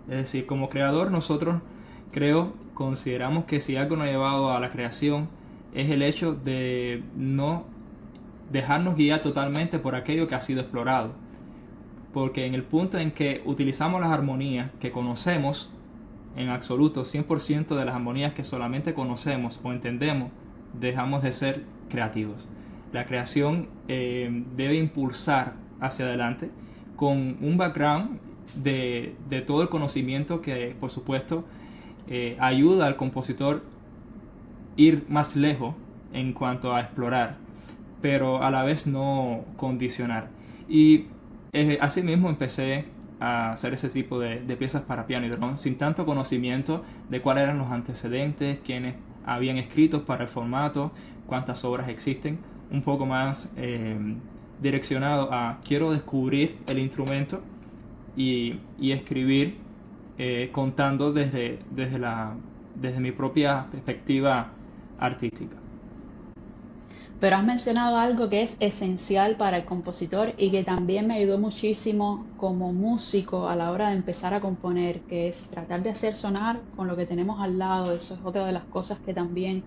Es decir, como creador nosotros, consideramos que si algo nos ha llevado a la creación es el hecho de no dejarnos guiar totalmente por aquello que ha sido explorado. Porque en el punto en que utilizamos las armonías que conocemos, en absoluto, 100% de las armonías que solamente conocemos o entendemos, dejamos de ser creativos. La creación debe impulsar hacia adelante con un background de todo el conocimiento que, por supuesto, ayuda al compositor ir más lejos en cuanto a explorar, pero a la vez no condicionar. Y así mismo empecé a hacer ese tipo de piezas para piano y drum, sin tanto conocimiento de cuáles eran los antecedentes, quiénes habían escrito para el formato, cuántas obras existen, un poco más direccionado a quiero descubrir el instrumento y escribir contando desde mi propia perspectiva artística. Pero has mencionado algo que es esencial para el compositor y que también me ayudó muchísimo como músico a la hora de empezar a componer, que es tratar de hacer sonar con lo que tenemos al lado. Eso es otra de las cosas que también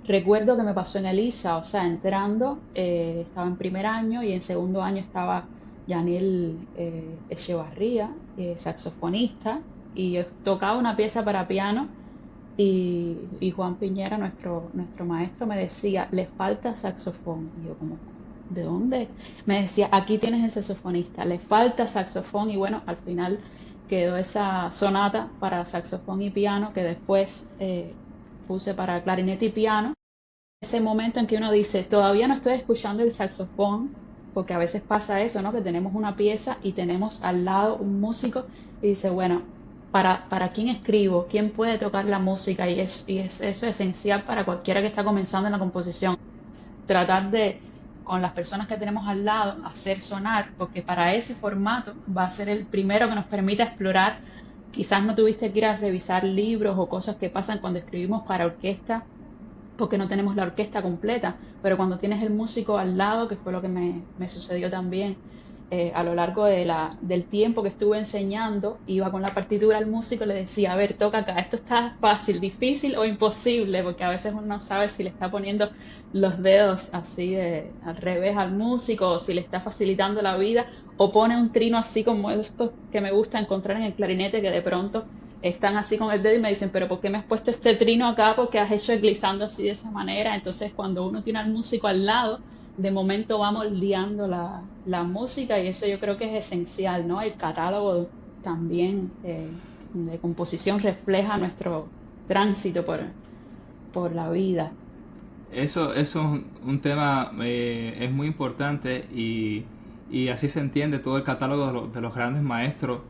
recuerdo que me pasó en Elisa. O sea, entrando, estaba en primer año y en segundo año estaba Yaniel Echevarría, saxofonista, y yo tocaba una pieza para piano. Y Juan Piñera, nuestro maestro, me decía, le falta saxofón. Y yo como, ¿de dónde? Me decía, aquí tienes el saxofonista, le falta saxofón. Y bueno, al final quedó esa sonata para saxofón y piano que después puse para clarinete y piano. Ese momento en que uno dice, todavía no estoy escuchando el saxofón, porque a veces pasa eso, ¿no? Que tenemos una pieza y tenemos al lado un músico y dice, bueno, ¿para quién escribo? ¿Quién puede tocar la música? Eso es esencial para cualquiera que está comenzando en la composición. Tratar de, con las personas que tenemos al lado, hacer sonar, porque para ese formato va a ser el primero que nos permita explorar. Quizás no tuviste que ir a revisar libros o cosas que pasan cuando escribimos para orquesta, porque no tenemos la orquesta completa, pero cuando tienes el músico al lado, que fue lo que me sucedió también, a lo largo del tiempo que estuve enseñando, iba con la partitura al músico y le decía, a ver, toca acá, esto está fácil, difícil o imposible, porque a veces uno no sabe si le está poniendo los dedos así al revés al músico, o si le está facilitando la vida, o pone un trino así como estos que me gusta encontrar en el clarinete, que de pronto están así con el dedo y me dicen, pero ¿por qué me has puesto este trino acá? Porque has hecho el glissando así de esa manera. Entonces, cuando uno tiene al músico al lado, de momento vamos liando la música, y eso yo creo que es esencial, ¿no? El catálogo también de composición refleja nuestro tránsito por la vida. Eso es un tema es muy importante y así se entiende todo el catálogo de los grandes maestros,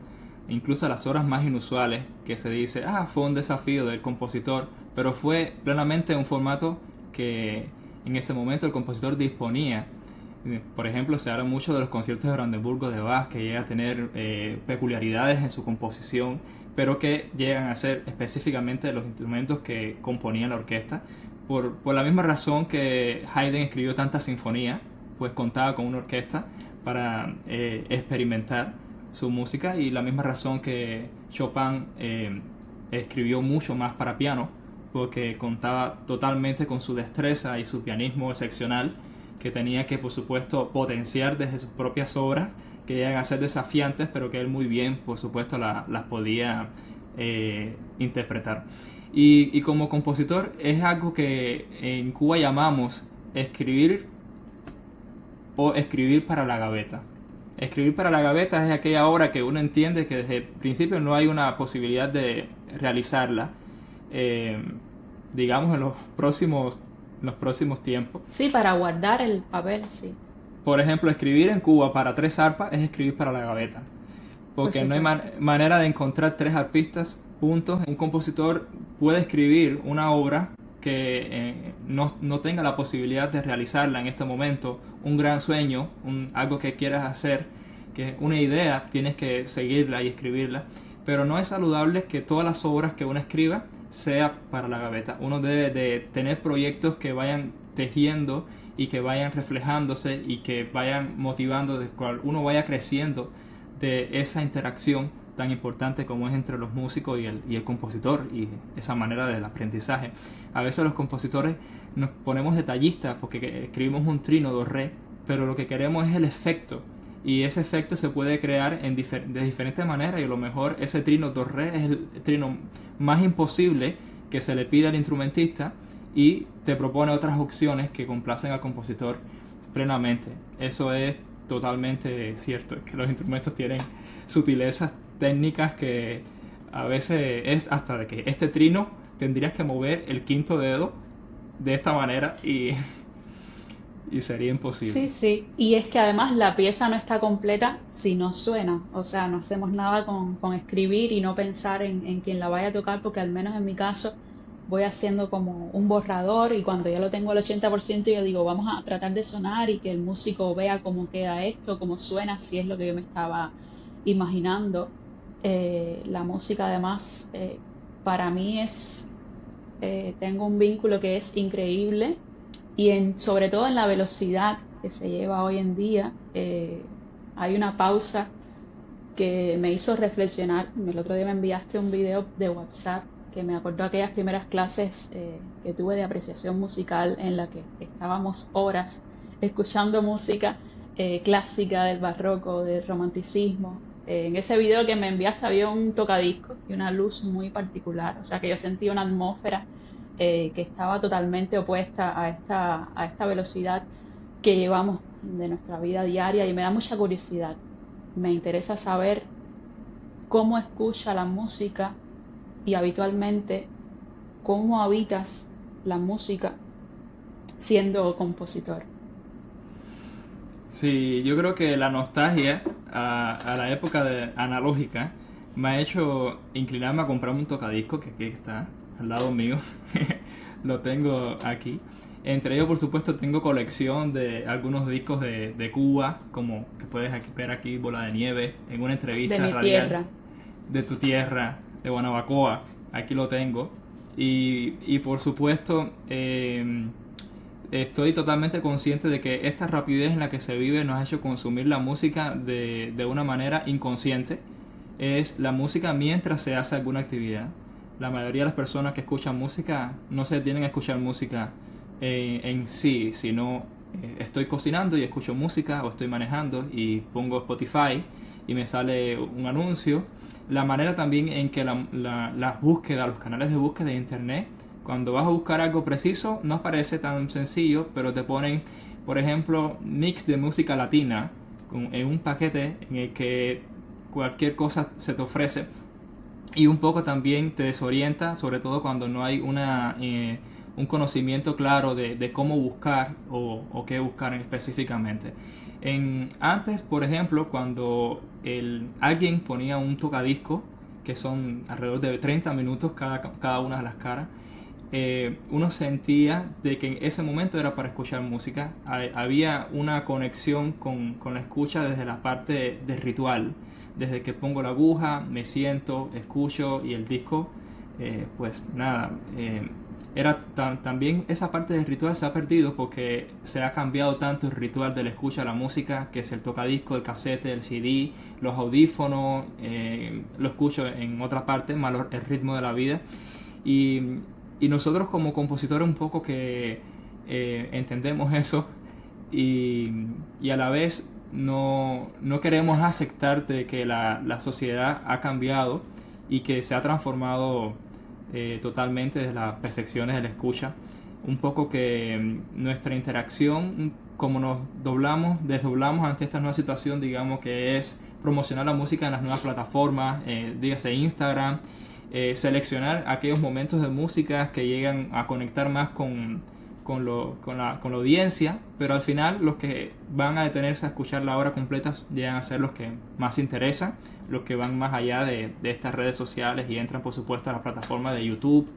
incluso las obras más inusuales, que se dice, fue un desafío del compositor, pero fue plenamente un formato que en ese momento el compositor disponía. Por ejemplo, se habla mucho de los conciertos de Brandenburgo de Bach, que llega a tener peculiaridades en su composición, pero que llegan a ser específicamente los instrumentos que componían la orquesta. Por la misma razón que Haydn escribió tantas sinfonías, pues contaba con una orquesta para experimentar su música, y la misma razón que Chopin escribió mucho más para piano, porque contaba totalmente con su destreza y su pianismo excepcional, que tenía que, por supuesto, potenciar desde sus propias obras, que llegan a ser desafiantes, pero que él muy bien, por supuesto, las podía interpretar. Y como compositor es algo que en Cuba llamamos escribir o escribir para la gaveta. Escribir para la gaveta es aquella obra que uno entiende que desde el principio no hay una posibilidad de realizarla, digamos, en los próximos tiempos. Sí, para guardar el papel, sí. Por ejemplo, escribir en Cuba para 3 arpas es escribir para la gaveta. Porque no hay manera de encontrar 3 arpistas juntos. Un compositor puede escribir una obra que no tenga la posibilidad de realizarla en este momento, un gran sueño, algo que quieras hacer, que una idea, tienes que seguirla y escribirla, pero no es saludable que todas las obras que uno escriba sea para la gaveta. Uno debe de tener proyectos que vayan tejiendo y que vayan reflejándose y que vayan motivando, de cual uno vaya creciendo de esa interacción tan importante como es entre los músicos y el compositor, y esa manera del aprendizaje. A veces los compositores nos ponemos detallistas porque escribimos un trino, do, re, pero lo que queremos es el efecto, y ese efecto se puede crear de diferentes maneras, y a lo mejor ese trino, do, re es el trino más imposible que se le pide al instrumentista, y te propone otras opciones que complacen al compositor plenamente. Eso es totalmente cierto, que los instrumentos tienen sutilezas técnicas que a veces es hasta de que este trino tendrías que mover el quinto dedo de esta manera y sería imposible. Sí, sí. Y es que además la pieza no está completa si no suena. O sea, no hacemos nada con escribir y no pensar en quien la vaya a tocar, porque al menos en mi caso voy haciendo como un borrador, y cuando ya lo tengo al 80% yo digo, vamos a tratar de sonar y que el músico vea cómo queda esto, cómo suena, si es lo que yo me estaba imaginando. La música además para mí tengo un vínculo que es increíble, y sobre todo en la velocidad que se lleva hoy en día. Hay una pausa que me hizo reflexionar. El otro día me enviaste un video de WhatsApp que me acordó aquellas primeras clases que tuve de apreciación musical, en la que estábamos horas escuchando música clásica, del barroco, del romanticismo. En ese video que me enviaste había un tocadiscos y una luz muy particular, o sea que yo sentí una atmósfera que estaba totalmente opuesta a esta velocidad que llevamos de nuestra vida diaria, y me da mucha curiosidad. Me interesa saber cómo escucha la música, y habitualmente cómo habitas la música siendo compositor. Sí, yo creo que la nostalgia a la época analógica me ha hecho inclinarme a comprarme un tocadiscos, que aquí está al lado mío. Lo tengo aquí. Entre ellos, por supuesto, tengo colección de algunos discos de Cuba, como que puedes ver aquí, Bola de Nieve, en una entrevista De mi radial. tierra. De tu tierra, de Guanabacoa, aquí lo tengo. Y por supuesto, estoy totalmente consciente de que esta rapidez en la que se vive nos ha hecho consumir la música de una manera inconsciente. Es la música mientras se hace alguna actividad. La mayoría de las personas que escuchan música no se detienen a escuchar música en sí, sino estoy cocinando y escucho música, o estoy manejando y pongo Spotify y me sale un anuncio. La manera también en que las búsquedas, los canales de búsqueda de internet, cuando vas a buscar algo preciso, no parece tan sencillo, pero te ponen, por ejemplo, mix de música latina en un paquete en el que cualquier cosa se te ofrece, y un poco también te desorienta, sobre todo cuando no hay un conocimiento claro de cómo buscar o qué buscar específicamente. Antes, por ejemplo, cuando alguien ponía un tocadisco, que son alrededor de 30 minutos cada una de las caras, uno sentía de que en ese momento era para escuchar música. Había una conexión con la escucha desde la parte del ritual. Desde que pongo la aguja, me siento, escucho, y el disco, pues nada, también esa parte del ritual se ha perdido porque se ha cambiado tanto el ritual de la escucha de la música, que es el tocadisco, el casete, el CD, los audífonos, lo escucho en otra parte, más el ritmo de la vida. Y nosotros como compositores un poco que entendemos eso, y a la vez no queremos aceptar de que la sociedad ha cambiado y que se ha transformado totalmente desde las percepciones de la escucha. Un poco que nuestra interacción, como nos desdoblamos ante esta nueva situación, digamos que es promocionar la música en las nuevas plataformas, dígase Instagram, seleccionar aquellos momentos de música que llegan a conectar más con la audiencia, pero al final los que van a detenerse a escuchar la obra completa llegan a ser los que más interesan, los que van más allá de estas redes sociales y entran por supuesto a la plataforma de YouTube,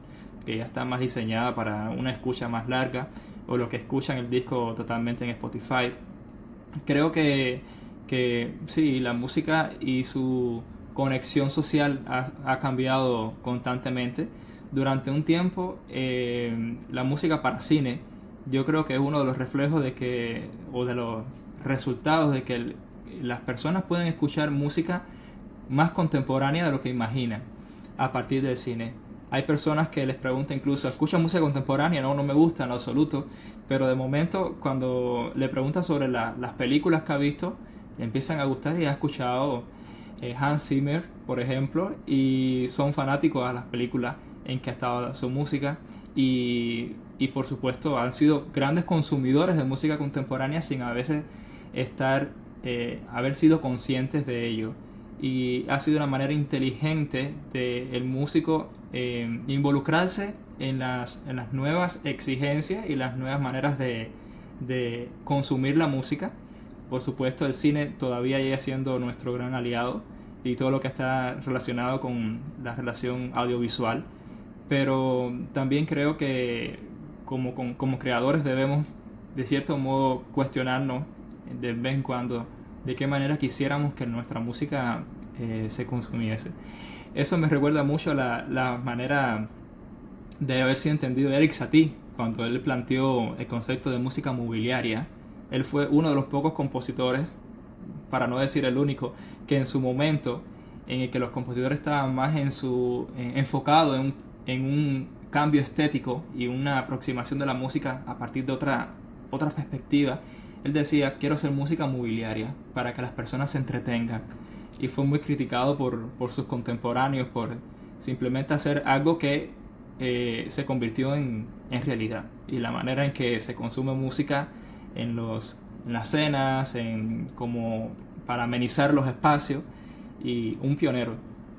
que ya está más diseñada para una escucha más larga, o los que escuchan el disco totalmente en Spotify. Creo que sí, la música y su conexión social ha cambiado constantemente. Durante un tiempo, la música para cine, yo creo que es uno de los reflejos o de los resultados de que las personas pueden escuchar música más contemporánea de lo que imaginan a partir del cine. Hay personas que les preguntan incluso, ¿escucha música contemporánea? No me gusta en lo absoluto, pero de momento cuando le preguntan sobre las películas que ha visto, le empiezan a gustar y ha escuchado Hans Zimmer, por ejemplo, y son fanáticos a las películas en que ha estado su música y por supuesto han sido grandes consumidores de música contemporánea sin a veces haber sido conscientes de ello. Y ha sido una manera inteligente del músico involucrarse en las nuevas exigencias y las nuevas maneras de consumir la música. Por supuesto, el cine todavía sigue siendo nuestro gran aliado y todo lo que está relacionado con la relación audiovisual, pero también creo que como creadores debemos de cierto modo cuestionarnos de vez en cuando de qué manera quisiéramos que nuestra música se consumiese. Eso me recuerda mucho a la manera de haber sido entendido Erik Satie cuando él planteó el concepto de música mobiliaria. Él fue uno de los pocos compositores, para no decir el único, que en su momento en el que los compositores estaban más enfocados en un cambio estético y una aproximación de la música a partir de otra perspectiva. Él decía, quiero hacer música mobiliaria para que las personas se entretengan. Y fue muy criticado por sus contemporáneos por simplemente hacer algo que se convirtió en realidad. Y la manera en que se consume música en las cenas, como para amenizar los espacios, y un pionero.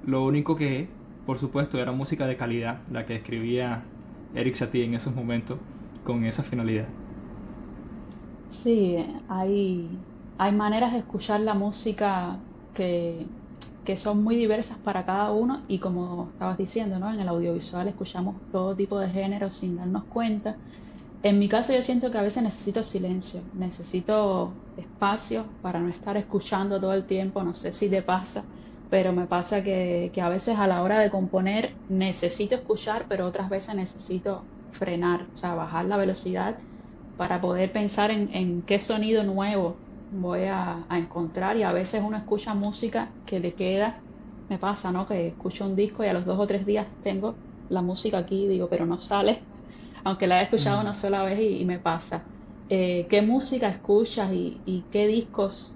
Lo único que, por supuesto, era música de calidad, la que escribía Erik Satie en esos momentos con esa finalidad. Sí, hay maneras de escuchar la música que son muy diversas para cada uno y como estabas diciendo, ¿no? En el audiovisual escuchamos todo tipo de géneros sin darnos cuenta. En mi caso yo siento que a veces necesito silencio, necesito espacio para no estar escuchando todo el tiempo, no sé si te pasa, pero me pasa que a veces a la hora de componer necesito escuchar, pero otras veces necesito frenar, o sea, bajar la velocidad para poder pensar en qué sonido nuevo voy a encontrar y a veces uno escucha música que le queda, me pasa, ¿no? Que escucho un disco y a los 2 o 3 días tengo la música aquí y digo, pero no sale, aunque la he escuchado una sola vez y me pasa. ¿Qué música escuchas y qué discos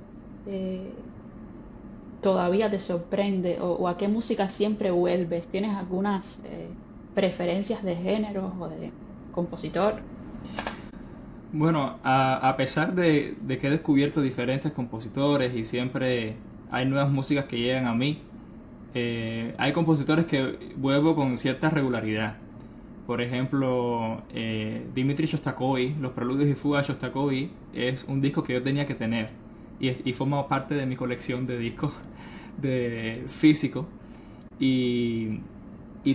todavía te sorprende o a qué música siempre vuelves? ¿Tienes algunas preferencias de géneros o de compositor? Bueno, a pesar de que he descubierto diferentes compositores y siempre hay nuevas músicas que llegan a mí, hay compositores que vuelvo con cierta regularidad. Por ejemplo, Dmitri Shostakovich, Los Preludios y Fugas de Shostakovich, es un disco que yo tenía que tener y forma parte de mi colección de discos de físico. Y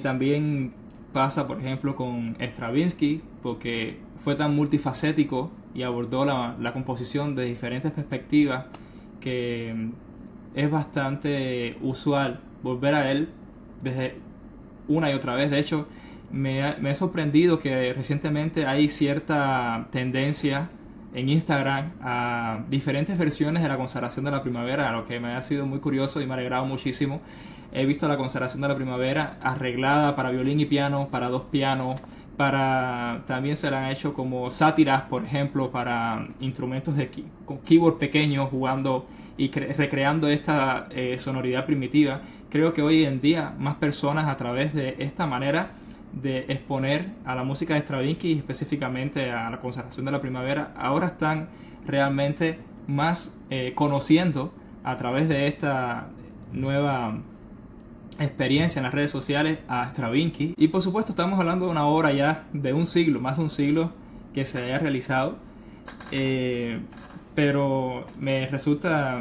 también pasa, por ejemplo, con Stravinsky, porque fue tan multifacético y abordó la composición de diferentes perspectivas que es bastante usual volver a él desde una y otra vez. De hecho, me he sorprendido que recientemente hay cierta tendencia en Instagram a diferentes versiones de la Consagración de la Primavera, lo que me ha sido muy curioso y me ha alegrado muchísimo. He visto la Consagración de la Primavera arreglada para violín y piano, para 2 pianos, también se la han hecho como sátiras, por ejemplo, para instrumentos con keyboard pequeños jugando y recreando esta sonoridad primitiva. creo que hoy en día más personas a través de esta manera de exponer a la música de Stravinsky y específicamente a la consagración de la primavera, ahora están realmente más conociendo a través de esta nueva experiencia en las redes sociales a Stravinsky. Y por supuesto estamos hablando de una obra ya de un siglo, más de un siglo que se haya realizado, pero me resulta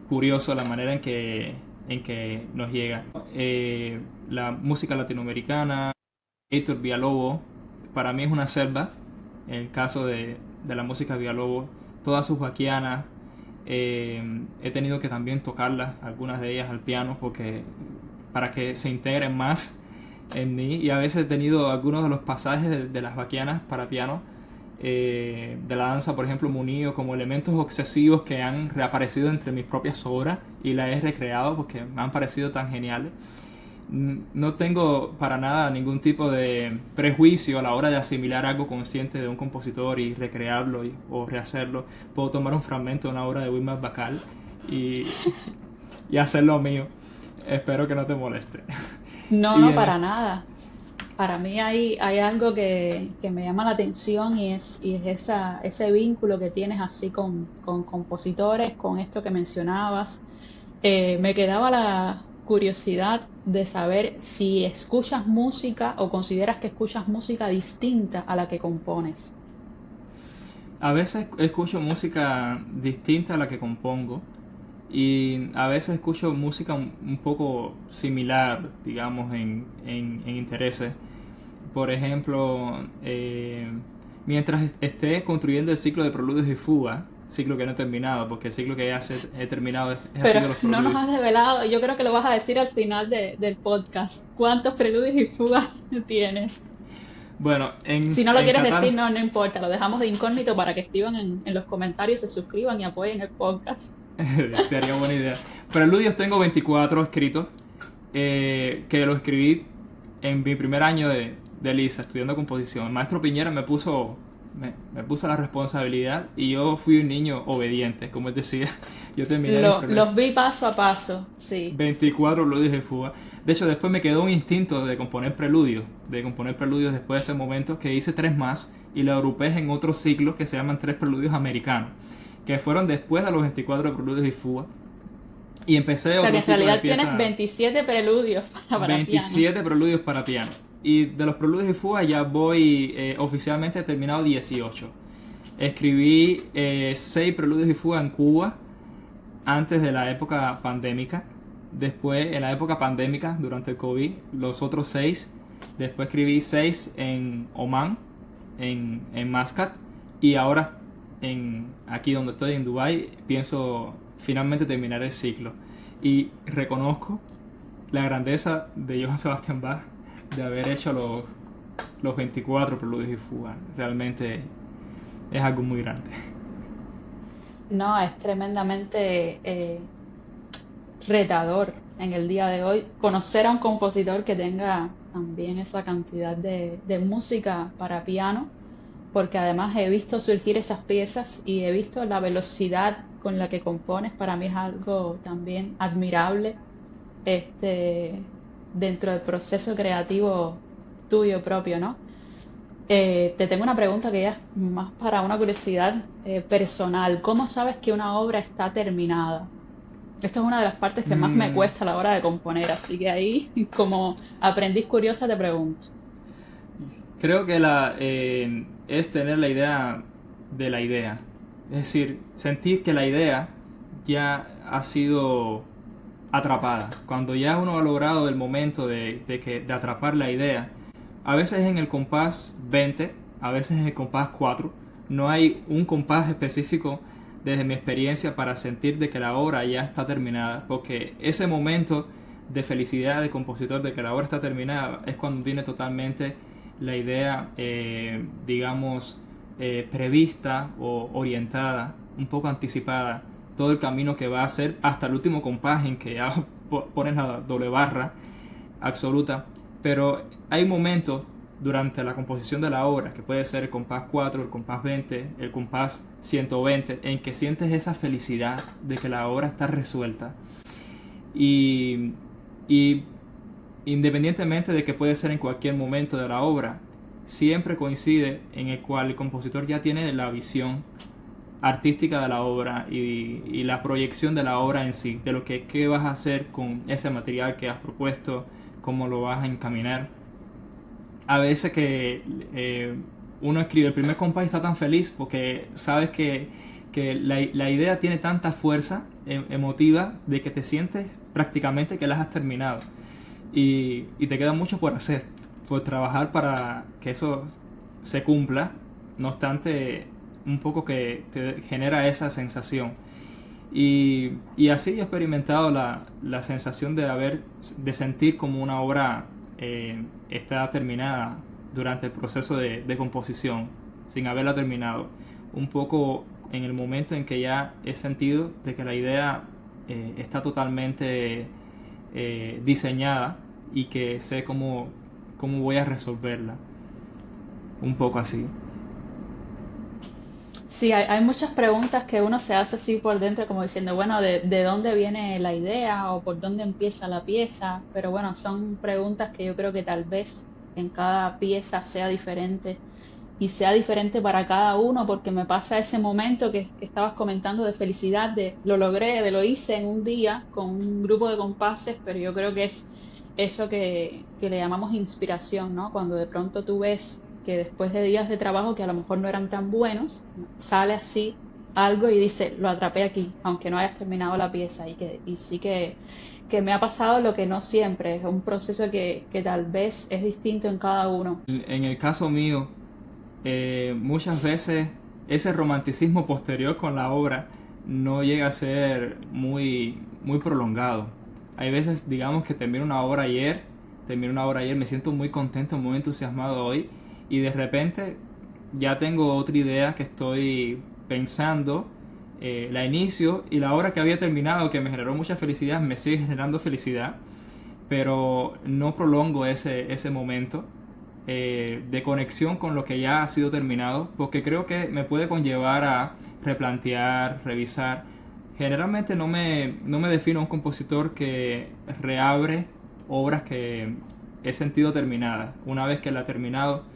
curioso la manera en que nos llega. La música latinoamericana, Héctor Villalobos, para mí es una selva. En el caso de la música Villalobos, todas sus baquianas, he tenido que también tocarlas, algunas de ellas al piano, para que se integren más en mí, y a veces he tenido algunos de los pasajes de las baquianas para piano, de la danza, por ejemplo, Munío, como elementos obsesivos que han reaparecido entre mis propias obras y las he recreado porque me han parecido tan geniales. No tengo para nada ningún tipo de prejuicio a la hora de asimilar algo consciente de un compositor y recrearlo o rehacerlo. Puedo tomar un fragmento de una obra de Wilmer Bacall y hacerlo mío. Espero que no te moleste. No, para nada. Para mí hay algo que me llama la atención y es ese vínculo que tienes así con compositores, con esto que mencionabas. Me quedaba la curiosidad de saber si escuchas música o consideras que escuchas música distinta a la que compones. A veces escucho música distinta a la que compongo y a veces escucho música un poco similar, digamos, en intereses. Por ejemplo, mientras esté construyendo el ciclo de preludios y fugas, ciclo que no he terminado, porque el ciclo que ya he terminado es Pero así de los no nos preludios. has develado, yo creo que lo vas a decir al final del podcast. ¿Cuántos preludios y fugas tienes? Bueno, Si no lo en quieres Qatar decir, no importa, lo dejamos de incógnito para que escriban en los comentarios, se suscriban y apoyen el podcast. sería buena idea. Preludios tengo 24 escritos, que lo escribí en mi primer año de LISA, estudiando composición. El maestro Piñera me puso la responsabilidad y yo fui un niño obediente, como él decía. Yo terminé mis primeros Los vi paso a paso, sí, sí, sí. 24 preludios de fuga. De hecho, después me quedó un instinto de componer preludios después de ese momento, que hice 3 más y lo agrupé en otros ciclos que se llaman 3 preludios americanos, que fueron después de los 24 preludios y fuga. Y empecé O sea que otro en ciclo que realidad tienes empieza 27 preludios para piano. 27 preludios para piano. Y de los preludios y fuga ya voy, oficialmente he terminado 18. Escribí 6 preludios y fuga en Cuba antes de la época pandémica. Después, en la época pandémica, durante el COVID, los otros 6. Después escribí 6 en Omán, en Mascat. Y ahora, aquí donde estoy, en Dubái, pienso finalmente terminar el ciclo. Y reconozco la grandeza de Johann Sebastian Bach de haber hecho los 24 preludios y fugas. Realmente es algo muy grande. No, es tremendamente retador en el día de hoy conocer a un compositor que tenga también esa cantidad de música para piano, porque además he visto surgir esas piezas y he visto la velocidad con la que compones. Para mí es algo también admirable, este, dentro del proceso creativo tuyo propio, ¿no? Te tengo una pregunta que ya es más para una curiosidad personal. ¿Cómo sabes que una obra está terminada? Esta es una de las partes que más me Mm, cuesta a la hora de componer, así que ahí, como aprendiz curiosa, te pregunto. Creo que es tener la idea de la idea. Es decir, sentir que la idea ya ha sido atrapada. Cuando ya uno ha logrado el momento de atrapar la idea, a veces en el compás 20, a veces en el compás 4, no hay un compás específico desde mi experiencia para sentir de que la obra ya está terminada, porque ese momento de felicidad de compositor de que la obra está terminada es cuando tiene totalmente la idea, digamos, prevista o orientada, un poco anticipada, todo el camino que va a hacer hasta el último compás en que ya pones la doble barra absoluta. Pero hay momentos durante la composición de la obra, que puede ser el compás 4, el compás 20, el compás 120, en que sientes esa felicidad de que la obra está resuelta. Y Y independientemente de que puede ser en cualquier momento de la obra, siempre coincide en el cual el compositor ya tiene la visión artística de la obra y la proyección de la obra en sí, de lo que qué vas a hacer con ese material que has propuesto, cómo lo vas a encaminar. A veces que uno escribe el primer compás y está tan feliz porque sabes que la idea tiene tanta fuerza emotiva de que te sientes prácticamente que la has terminado y te queda mucho por hacer, por trabajar para que eso se cumpla. No obstante, un poco que te genera esa sensación. Y así he experimentado la sensación de sentir como una obra está terminada durante el proceso de composición, sin haberla terminado. Un poco en el momento en que ya he sentido de que la idea está totalmente diseñada y que sé cómo voy a resolverla. Un poco así. Sí, hay muchas preguntas que uno se hace así por dentro, como diciendo, bueno, de dónde viene la idea o por dónde empieza la pieza? Pero bueno, son preguntas que yo creo que tal vez en cada pieza sea diferente y sea diferente para cada uno, porque me pasa ese momento que estabas comentando de felicidad, de lo logré, de lo hice en un día con un grupo de compases, pero yo creo que es eso que le llamamos inspiración, ¿no? Cuando de pronto tú ves que después de días de trabajo que a lo mejor no eran tan buenos, sale así algo y dice, lo atrapé aquí, aunque no hayas terminado la pieza. Y sí que me ha pasado lo que no siempre, es un proceso que tal vez es distinto en cada uno. En el caso mío, muchas veces ese romanticismo posterior con la obra no llega a ser muy prolongado. Hay veces, digamos, que termino una obra ayer, me siento muy contento, muy entusiasmado hoy, y de repente ya tengo otra idea que estoy pensando, la inicio, y la obra que había terminado, que me generó mucha felicidad, me sigue generando felicidad, pero no prolongo ese momento de conexión con lo que ya ha sido terminado, porque creo que me puede conllevar a replantear, revisar. Generalmente no me defino un compositor que reabre obras que he sentido terminadas. Una vez que la he terminado,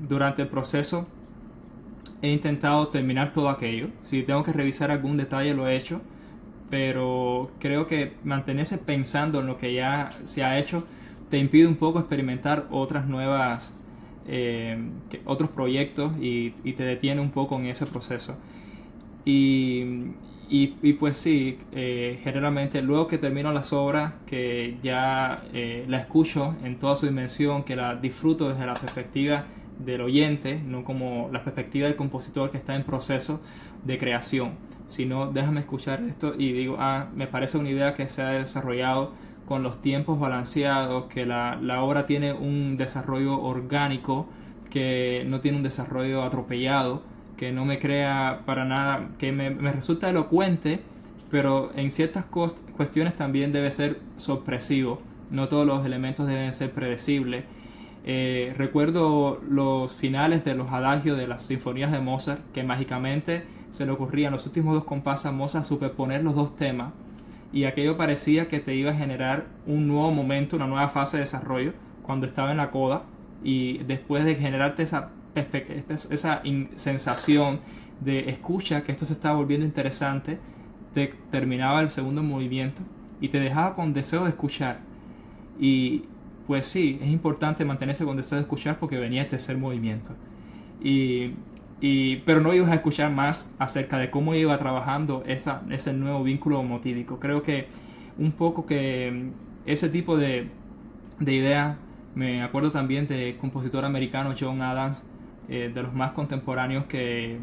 durante el proceso he intentado terminar todo aquello. Si tengo que revisar algún detalle lo he hecho, pero creo que mantenerse pensando en lo que ya se ha hecho te impide un poco experimentar otras nuevas, otros proyectos y te detiene un poco en ese proceso. Y, y pues sí, generalmente luego que termino las obras, que ya la escucho en toda su dimensión, que la disfruto desde la perspectiva del oyente, no como la perspectiva del compositor que está en proceso de creación, sino déjame escuchar esto y digo, me parece una idea que se ha desarrollado con los tiempos balanceados, que la obra tiene un desarrollo orgánico, que no tiene un desarrollo atropellado, que no me crea para nada, que me resulta elocuente, pero en ciertas cuestiones también debe ser sorpresivo. No todos los elementos deben ser predecibles. Recuerdo los finales de los adagios de las sinfonías de Mozart, que mágicamente se le ocurría en los últimos dos compases a Mozart superponer los dos temas, y aquello parecía que te iba a generar un nuevo momento, una nueva fase de desarrollo cuando estaba en la coda, y después de generarte esa sensación de escucha, que esto se estaba volviendo interesante, te terminaba el segundo movimiento y te dejaba con deseo de escuchar. Y pues sí, es importante mantenerse con deseo de escuchar porque venía el tercer movimiento. Pero no ibas a escuchar más acerca de cómo iba trabajando ese nuevo vínculo motívico. Creo que un poco que ese tipo de ideas, me acuerdo también del compositor americano John Adams, de los más contemporáneos que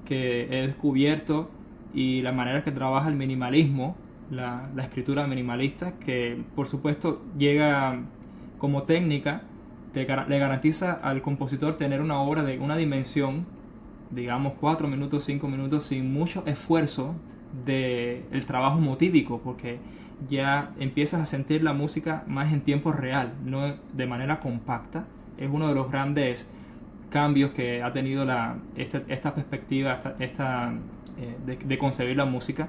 he descubierto, y la manera que trabaja el minimalismo, la escritura minimalista, que por supuesto llega como técnica, le garantiza al compositor tener una obra de una dimensión, digamos 4 minutos, 5 minutos, sin mucho esfuerzo del trabajo motívico, porque ya empiezas a sentir la música más en tiempo real, no de manera compacta. Es uno de los grandes cambios que ha tenido esta perspectiva de concebir la música,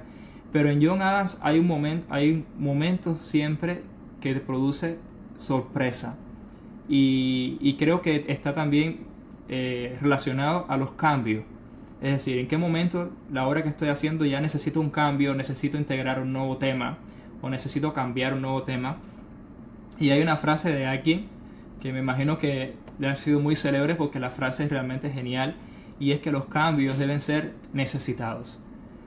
Pero en John Adams hay momentos siempre que te produce sorpresa. Y creo que está también relacionado a los cambios. Es decir, en qué momento la obra que estoy haciendo ya necesito un cambio, necesito integrar un nuevo tema o necesito cambiar un nuevo tema. Y hay una frase de aquí que me imagino que le ha sido muy célebre porque la frase es realmente genial, y es que los cambios deben ser necesitados.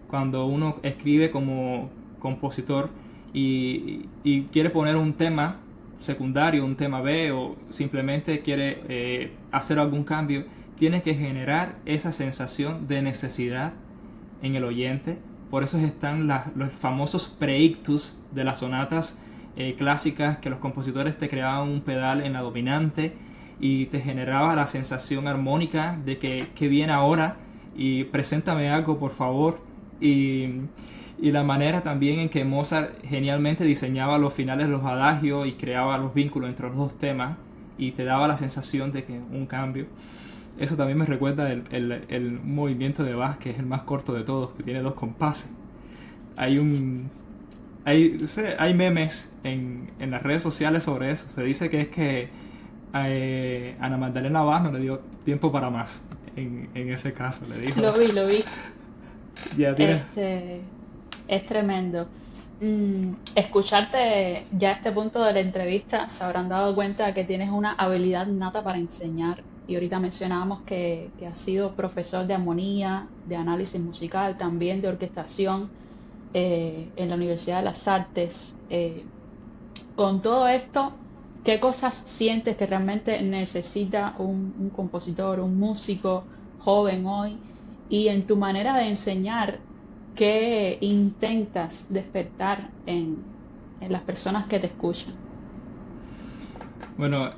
Cuando uno escribe como compositor y quiere poner un tema secundario, un tema B, o simplemente quiere hacer algún cambio, tiene que generar esa sensación de necesidad en el oyente. Por eso están los famosos preictus de las sonatas clásicas, que los compositores te creaban un pedal en la dominante y te generaba la sensación armónica de que viene ahora y preséntame algo por favor. Y la manera también en que Mozart genialmente diseñaba los finales de los adagios y creaba los vínculos entre los dos temas y te daba la sensación de que un cambio. Eso también me recuerda el movimiento de Bach, que es el más corto de todos, que tiene 2 compases. Hay memes en las redes sociales sobre eso. Se dice que es que Ana Magdalena Bach no le dio tiempo para más en ese caso, le dijo. Lo vi. Ya tiene. Es tremendo. Escucharte ya a este punto de la entrevista, se habrán dado cuenta que tienes una habilidad nata para enseñar. Y ahorita mencionábamos que has sido profesor de armonía, de análisis musical, también de orquestación en la Universidad de las Artes. Con todo esto, ¿qué cosas sientes que realmente necesita un compositor, un músico joven hoy? Y en tu manera de enseñar, ¿qué intentas despertar en las personas que te escuchan? Bueno,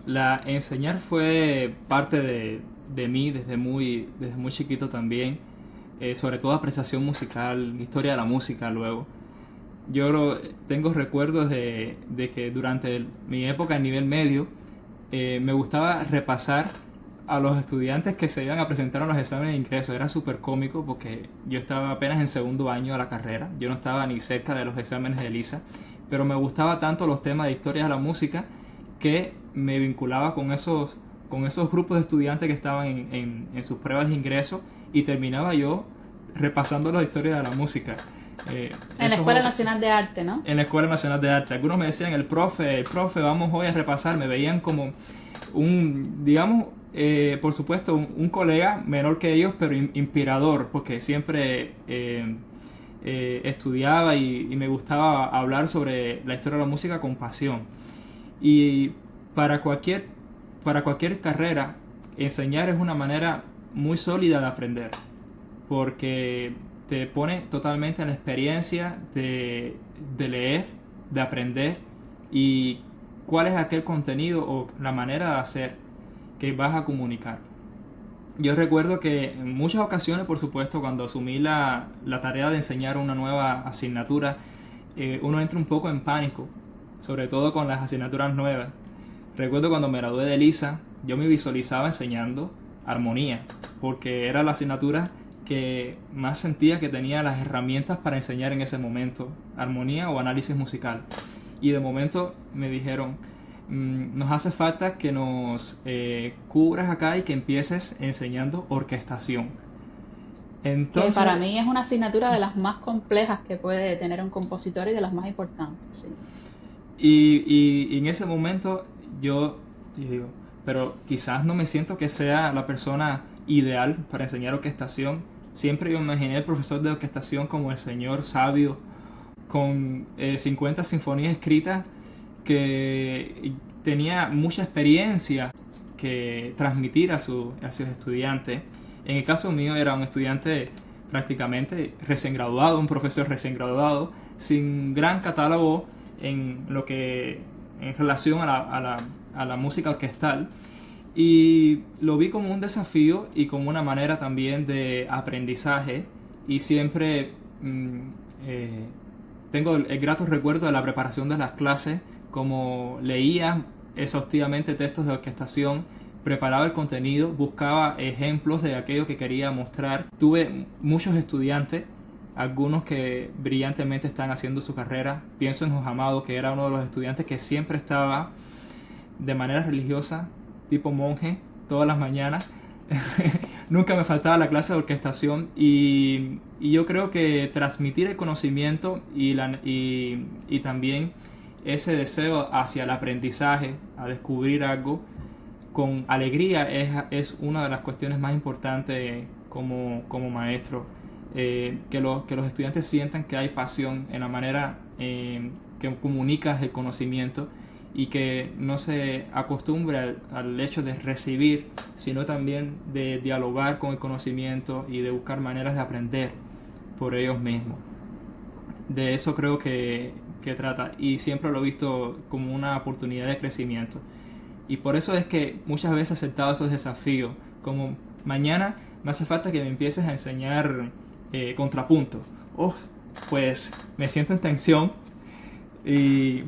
enseñar fue parte de mí desde muy chiquito también, sobre todo apreciación musical, historia de la música luego. Yo tengo recuerdos de que durante mi época en nivel medio me gustaba repasar a los estudiantes que se iban a presentar a los exámenes de ingreso. Era súper cómico porque yo estaba apenas en segundo año de la carrera, yo no estaba ni cerca de los exámenes de ELISA, pero me gustaba tanto los temas de historia de la música que me vinculaba con esos grupos de estudiantes que estaban en sus pruebas de ingreso, y terminaba yo repasando la historia de la música. En la Escuela Nacional de Arte, ¿no? En la Escuela Nacional de Arte. Algunos me decían, el profe, vamos hoy a repasar. Me veían como digamos, por supuesto, un colega menor que ellos, pero inspirador, porque siempre estudiaba y me gustaba hablar sobre la historia de la música con pasión. Y para cualquier carrera, enseñar es una manera muy sólida de aprender, porque te pone totalmente en la experiencia de leer, de aprender, y cuál es aquel contenido o la manera de hacer que vas a comunicar. Yo recuerdo que en muchas ocasiones, por supuesto, cuando asumí la tarea de enseñar una nueva asignatura, uno entra un poco en pánico, sobre todo con las asignaturas nuevas. Recuerdo cuando me gradué de ELISA, yo me visualizaba enseñando armonía, porque era la asignatura que más sentía que tenía las herramientas para enseñar en ese momento, armonía o análisis musical. Y de momento me dijeron, nos hace falta que nos cubras acá y que empieces enseñando orquestación. Entonces, que para mí es una asignatura de las más complejas que puede tener un compositor y de las más importantes. Sí. Y en ese momento yo digo, pero quizás no me siento que sea la persona ideal para enseñar orquestación. Siempre yo imaginé al profesor de orquestación como el señor sabio con 50 sinfonías escritas, que tenía mucha experiencia que transmitir a sus estudiantes. En el caso mío era un estudiante prácticamente recién graduado, un profesor recién graduado, sin gran catálogo en relación a la música orquestal, y lo vi como un desafío y como una manera también de aprendizaje, y siempre tengo el grato recuerdo de la preparación de las clases, como leía exhaustivamente textos de orquestación, preparaba el contenido, buscaba ejemplos de aquello que quería mostrar. Tuve muchos estudiantes algunos que brillantemente están haciendo su carrera. Pienso en José Amado, que era uno de los estudiantes que siempre estaba de manera religiosa, tipo monje, todas las mañanas. Nunca me faltaba la clase de orquestación y yo creo que transmitir el conocimiento y también ese deseo hacia el aprendizaje, a descubrir algo con alegría es una de las cuestiones más importantes como maestro. Que los estudiantes sientan que hay pasión en la manera que comunicas el conocimiento y que no se acostumbre al hecho de recibir, sino también de dialogar con el conocimiento y de buscar maneras de aprender por ellos mismos. De eso creo que trata, y siempre lo he visto como una oportunidad de crecimiento. Y por eso es que muchas veces he aceptado esos desafíos, como mañana me hace falta que me empieces a enseñar contrapunto. Pues me siento en tensión,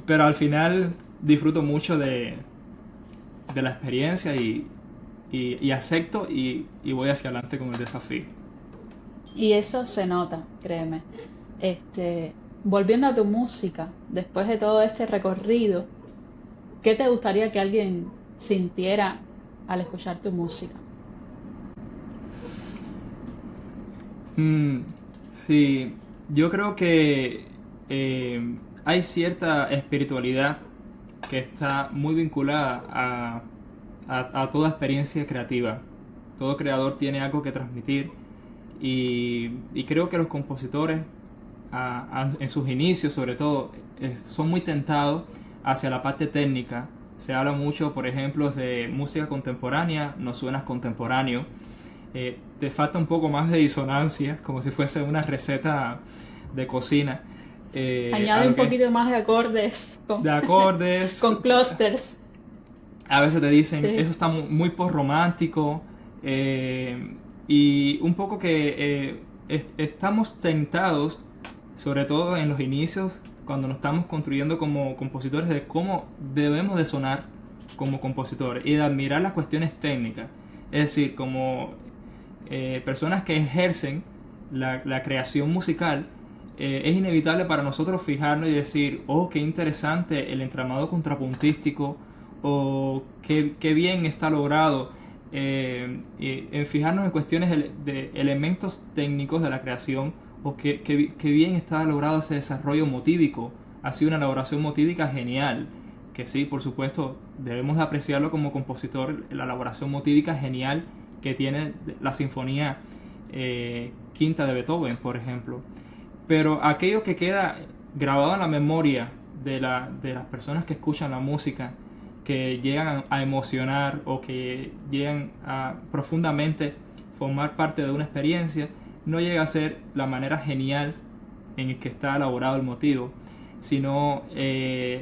pero al final disfruto mucho de la experiencia y acepto y voy hacia adelante con el desafío. Y eso se nota, créeme. Volviendo a tu música, después de todo este recorrido, ¿qué te gustaría que alguien sintiera al escuchar tu música? Sí, yo creo que hay cierta espiritualidad que está muy vinculada a toda experiencia creativa. Todo creador tiene algo que transmitir y creo que los compositores en sus inicios sobre todo son muy tentados hacia la parte técnica. Se habla mucho, por ejemplo, de música contemporánea, no suenas contemporáneo. Te falta un poco más de disonancia, como si fuese una receta de cocina. Añade un poquito más de acordes. Con clusters. A veces te dicen, Sí. eso está muy post-romántico. Y un poco que estamos tentados, sobre todo en los inicios, cuando nos estamos construyendo como compositores, de cómo debemos de sonar como compositores y de admirar las cuestiones técnicas. Es decir, como personas que ejercen la creación musical, es inevitable para nosotros fijarnos y decir, qué interesante el entramado contrapuntístico, o qué bien está logrado, en fijarnos en cuestiones de elementos técnicos de la creación, o qué bien está logrado ese desarrollo motívico, ha sido una elaboración motívica genial, que sí, por supuesto, debemos de apreciarlo como compositor, la elaboración motívica genial que tiene la Sinfonía Quinta de Beethoven, por ejemplo. Pero aquello que queda grabado en la memoria de las personas que escuchan la música, que llegan a emocionar o que llegan a profundamente formar parte de una experiencia, no llega a ser la manera genial en el que está elaborado el motivo, sino este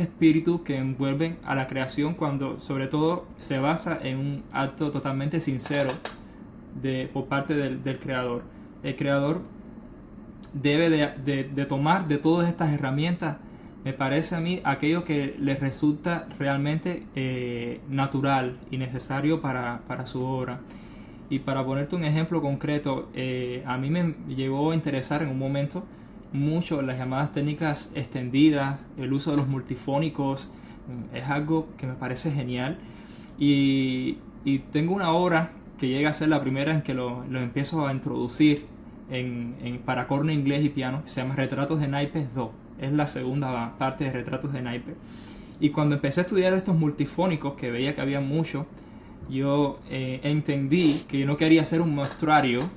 espíritu que envuelve a la creación, cuando sobre todo se basa en un acto totalmente sincero por parte del creador. El creador debe de tomar de todas estas herramientas, me parece a mí, aquello que le resulta realmente natural y necesario para su obra. Y para ponerte un ejemplo concreto, a mí me llegó a interesar en un momento mucho las llamadas técnicas extendidas, el uso de los multifónicos. Es algo que me parece genial, y tengo una obra que llega a ser la primera en que lo empiezo a introducir para corno inglés y piano, que se llama Retratos de Naipes 2. Es la segunda parte de Retratos de Naipes. Y cuando empecé a estudiar estos multifónicos, que veía que había mucho, yo entendí que yo no quería hacer un muestrario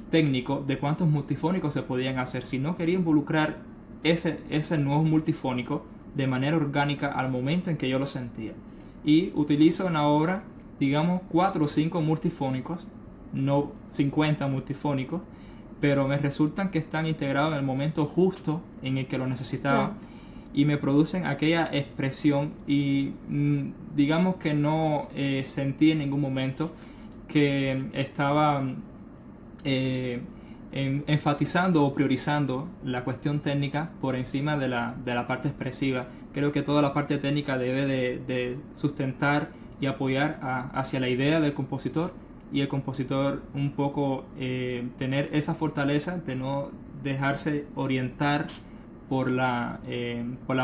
técnico de cuántos multifónicos se podían hacer, sino quería involucrar ese nuevo multifónico de manera orgánica al momento en que yo lo sentía. Y utilizo en la obra, digamos, 4 o 5 multifónicos, no 50 multifónicos, pero me resultan que están integrados en el momento justo en el que lo necesitaba, y me producen aquella expresión, y digamos que no sentí en ningún momento que estaba enfatizando o priorizando la cuestión técnica por encima de la parte expresiva. Creo que toda la parte técnica debe de sustentar y apoyar hacia la idea del compositor, y el compositor un poco tener esa fortaleza de no dejarse orientar por la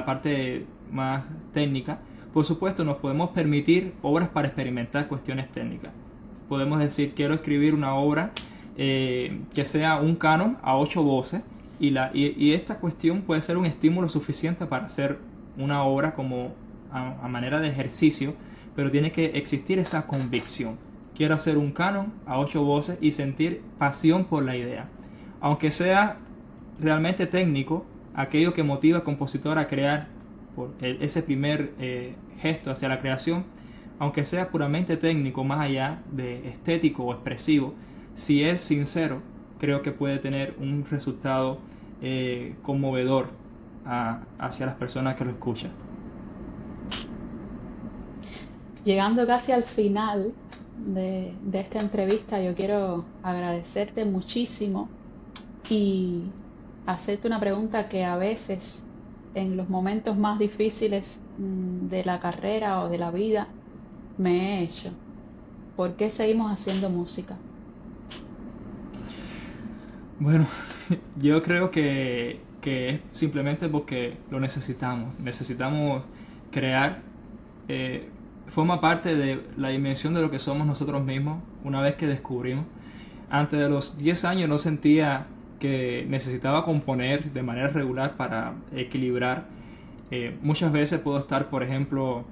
parte más técnica. Por supuesto, nos podemos permitir obras para experimentar cuestiones técnicas. Podemos decir, quiero escribir una obra que sea un canon a 8 voces, y esta cuestión puede ser un estímulo suficiente para hacer una obra como a manera de ejercicio, pero tiene que existir esa convicción. Quiero hacer un canon a 8 voces y sentir pasión por la idea. Aunque sea realmente técnico, aquello que motiva al compositor a crear, por ese primer gesto hacia la creación, aunque sea puramente técnico, más allá de estético o expresivo, si es sincero, creo que puede tener un resultado conmovedor hacia las personas que lo escuchan. Llegando casi al final de esta entrevista, yo quiero agradecerte muchísimo y hacerte una pregunta que a veces, en los momentos más difíciles de la carrera o de la vida, me he hecho. ¿Por qué seguimos haciendo música? Bueno, yo creo que es simplemente porque lo necesitamos. Necesitamos crear. Forma parte de la dimensión de lo que somos nosotros mismos una vez que descubrimos. Antes de los 10 años no sentía que necesitaba componer de manera regular para equilibrar. Muchas veces puedo estar, por ejemplo,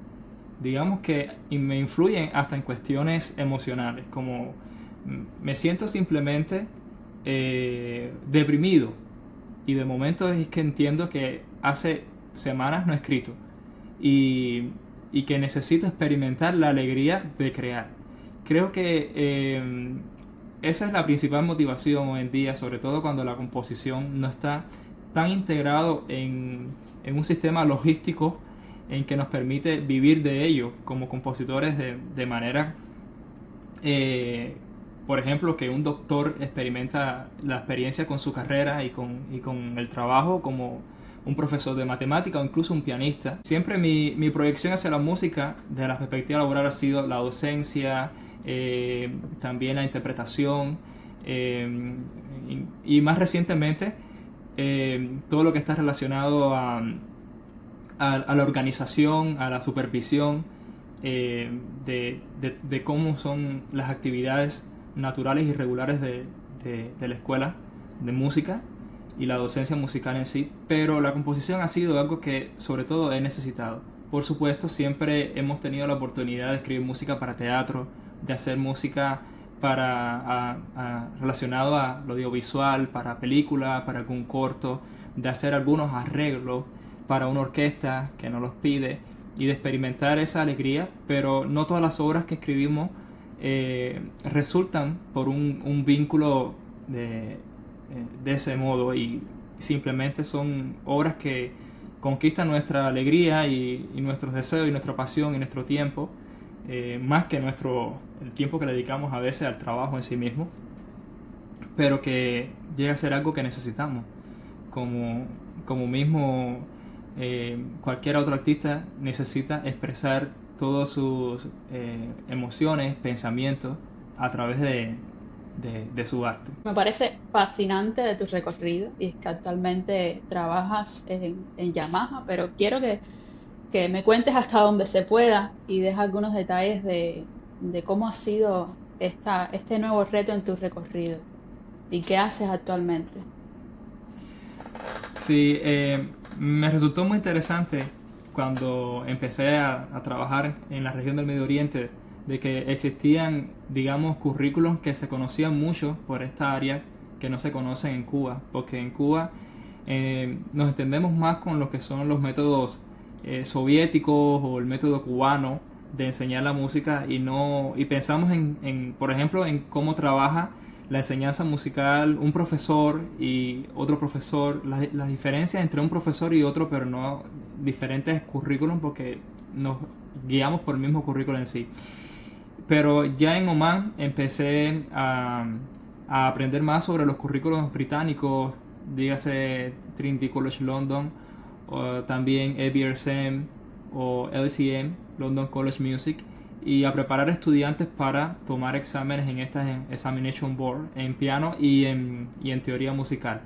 digamos que me influyen hasta en cuestiones emocionales, como me siento simplemente deprimido, y de momento es que entiendo que hace semanas no he escrito y que necesito experimentar la alegría de crear. Creo que esa es la principal motivación hoy en día, sobre todo cuando la composición no está tan integrado en un sistema logístico en que nos permite vivir de ello como compositores de manera, por ejemplo, que un doctor experimenta la experiencia con su carrera y con el trabajo como un profesor de matemática o incluso un pianista. Siempre mi proyección hacia la música, desde la perspectiva laboral, ha sido la docencia, también la interpretación, y más recientemente todo lo que está relacionado a la organización, a la supervisión de cómo son las actividades naturales y regulares de la escuela de música y la docencia musical en sí. Pero la composición ha sido algo que sobre todo he necesitado. Por supuesto, siempre hemos tenido la oportunidad de escribir música para teatro, de hacer música relacionado a lo audiovisual, para película, para algún corto, de hacer algunos arreglos para una orquesta que nos los pide y de experimentar esa alegría, pero no todas las obras que escribimos resultan por un vínculo de ese modo, y simplemente son obras que conquistan nuestra alegría y nuestros deseos y nuestra pasión y nuestro tiempo, más que el tiempo que le dedicamos a veces al trabajo en sí mismo, pero que llega a ser algo que necesitamos, como mismo cualquier otro artista necesita expresar todas sus emociones, pensamientos a través de su arte. Me parece fascinante de tu recorrido, y es que actualmente trabajas en Yamaha, pero quiero que me cuentes hasta donde se pueda y des algunos detalles de cómo ha sido este nuevo reto en tu recorrido y qué haces actualmente. Sí, me resultó muy interesante cuando empecé a trabajar en la región del Medio Oriente, de que existían, digamos, currículos que se conocían mucho por esta área que no se conocen en Cuba, porque en Cuba nos entendemos más con lo que son los métodos soviéticos o el método cubano de enseñar la música, y pensamos por ejemplo, en cómo trabaja la enseñanza musical un profesor y otro profesor, las diferencias entre un profesor y otro, pero no diferentes currículums, porque nos guiamos por el mismo currículo en sí. Pero ya en Oman empecé a aprender más sobre los currículos británicos, dígase Trinity College London, o también EBRSM o LCM, London College Music, y a preparar estudiantes para tomar exámenes en estas examination board en piano y en teoría musical.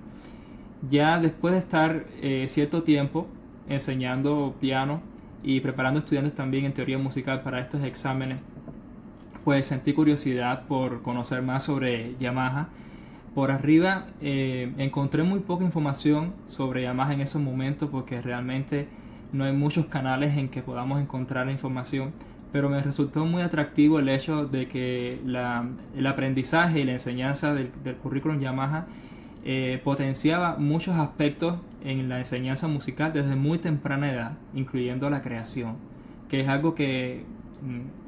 Ya después de estar cierto tiempo enseñando piano y preparando estudiantes también en teoría musical para estos exámenes, pues sentí curiosidad por conocer más sobre Yamaha. Por arriba encontré muy poca información sobre Yamaha en esos momentos porque realmente no hay muchos canales en que podamos encontrar la información, pero me resultó muy atractivo el hecho de que el aprendizaje y la enseñanza del currículum Yamaha potenciaba muchos aspectos en la enseñanza musical desde muy temprana edad, incluyendo la creación, que es algo que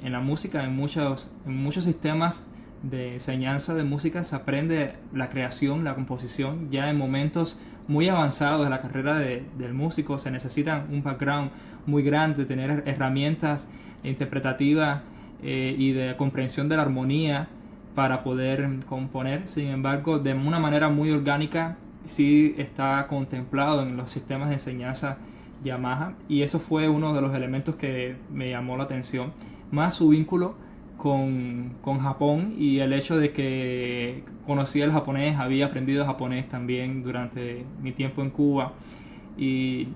en la música, en muchos sistemas de enseñanza de música se aprende la creación, la composición. Ya en momentos muy avanzados de la carrera del músico se necesita un background muy grande, tener herramientas interpretativas y de comprensión de la armonía para poder componer. Sin embargo, de una manera muy orgánica sí está contemplado en los sistemas de enseñanza Yamaha, y eso fue uno de los elementos que me llamó la atención, más su vínculo con Japón y el hecho de que conocía el japonés, había aprendido japonés también durante mi tiempo en Cuba, y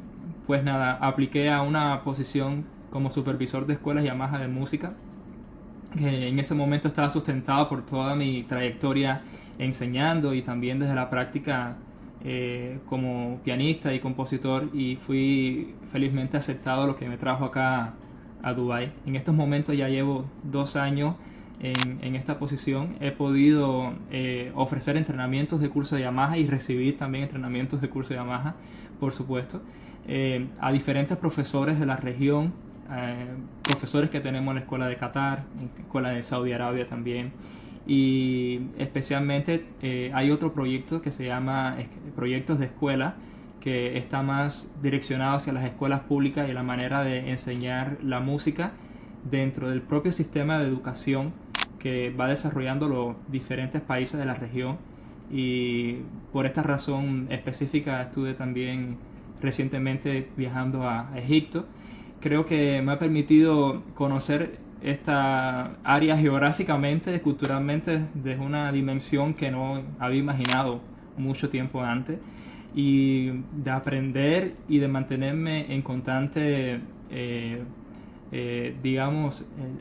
pues nada, apliqué a una posición como supervisor de escuelas Yamaha de música, que en ese momento estaba sustentado por toda mi trayectoria enseñando y también desde la práctica como pianista y compositor, y fui felizmente aceptado, lo que me trajo acá a Dubái. En estos momentos ya llevo 2 años en esta posición. He podido ofrecer entrenamientos de curso de Yamaha y recibir también entrenamientos de curso de Yamaha, por supuesto, a diferentes profesores de la región, profesores que tenemos en la escuela de Qatar, en la escuela de Saudi Arabia también. Y especialmente hay otro proyecto que se llama Proyectos de Escuela, que está más direccionado hacia las escuelas públicas y la manera de enseñar la música dentro del propio sistema de educación que va desarrollando los diferentes países de la región. Y por esta razón específica estuve también recientemente viajando a Egipto. Creo que me ha permitido conocer esta área geográficamente, culturalmente, desde una dimensión que no había imaginado mucho tiempo antes, y de aprender y de mantenerme en constante,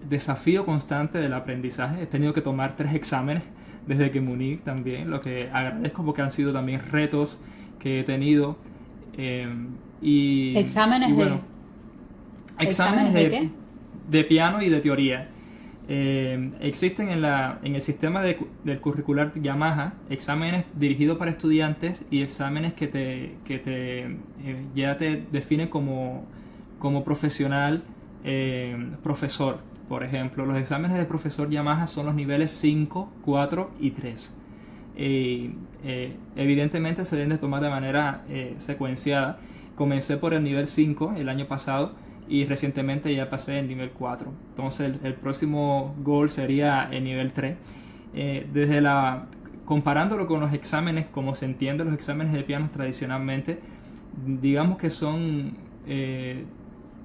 desafío constante del aprendizaje. He tenido que tomar 3 exámenes desde que me uní también, lo que agradezco porque han sido también retos que he tenido. ¿Exámenes y bueno, exámenes de qué? De piano y de teoría. Existen en el sistema del curricular Yamaha exámenes dirigidos para estudiantes y exámenes que ya te definen como profesional, profesor. Por ejemplo, los exámenes de profesor Yamaha son los niveles 5, 4 y 3. Evidentemente se deben de tomar de manera secuenciada. Comencé por el nivel 5 el año pasado y recientemente ya pasé el nivel 4. Entonces el próximo goal sería el nivel 3. Comparándolo con los exámenes, como se entiende los exámenes de piano tradicionalmente, digamos que son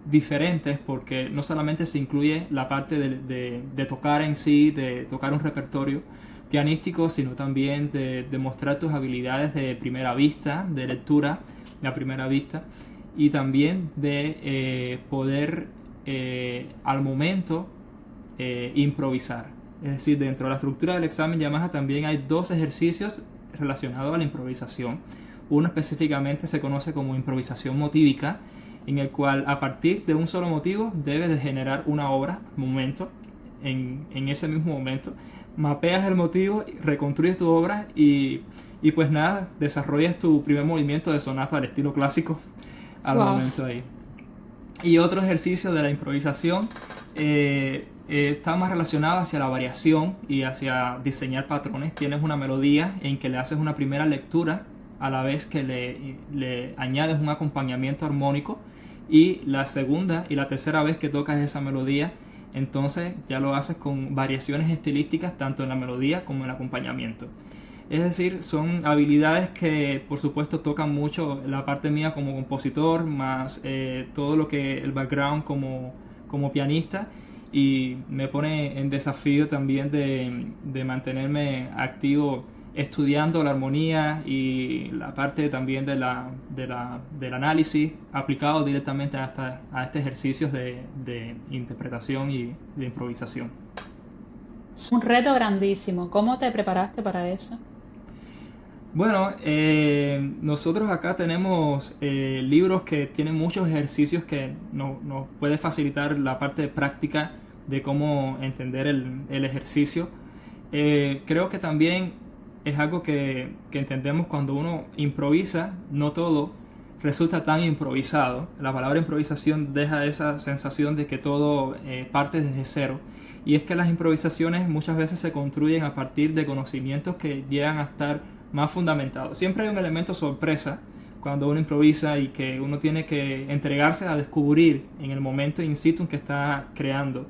diferentes, porque no solamente se incluye la parte de tocar en sí, de tocar un repertorio pianístico, sino también de mostrar tus habilidades de primera vista, de lectura a primera vista, y también de poder al momento improvisar. Es decir, dentro de la estructura del examen Yamaha también hay 2 ejercicios relacionados a la improvisación. Uno específicamente se conoce como improvisación motívica, en el cual a partir de un solo motivo debes de generar una obra, momento, en ese mismo momento. Mapeas el motivo, reconstruyes tu obra y pues nada, desarrollas tu primer movimiento de sonata al estilo clásico al momento ahí. Y otro ejercicio de la improvisación está más relacionado hacia la variación y hacia diseñar patrones. Tienes una melodía en que le haces una primera lectura a la vez que le añades un acompañamiento armónico, y la segunda y la tercera vez que tocas esa melodía, entonces ya lo haces con variaciones estilísticas tanto en la melodía como en el acompañamiento. Es decir, son habilidades que por supuesto tocan mucho la parte mía como compositor, más todo lo que el background como pianista, y me pone en desafío también de mantenerme activo estudiando la armonía y la parte también del análisis aplicado directamente a este ejercicio de interpretación y de improvisación. Es un reto grandísimo. ¿Cómo te preparaste para eso? Bueno, nosotros acá tenemos libros que tienen muchos ejercicios que nos puede facilitar la parte práctica de cómo entender el ejercicio. Creo que también es algo que entendemos cuando uno improvisa, no todo resulta tan improvisado. La palabra improvisación deja esa sensación de que todo parte desde cero. Y es que las improvisaciones muchas veces se construyen a partir de conocimientos que llegan a estar más fundamentados. Siempre hay un elemento sorpresa cuando uno improvisa y que uno tiene que entregarse a descubrir en el momento in situ en que está creando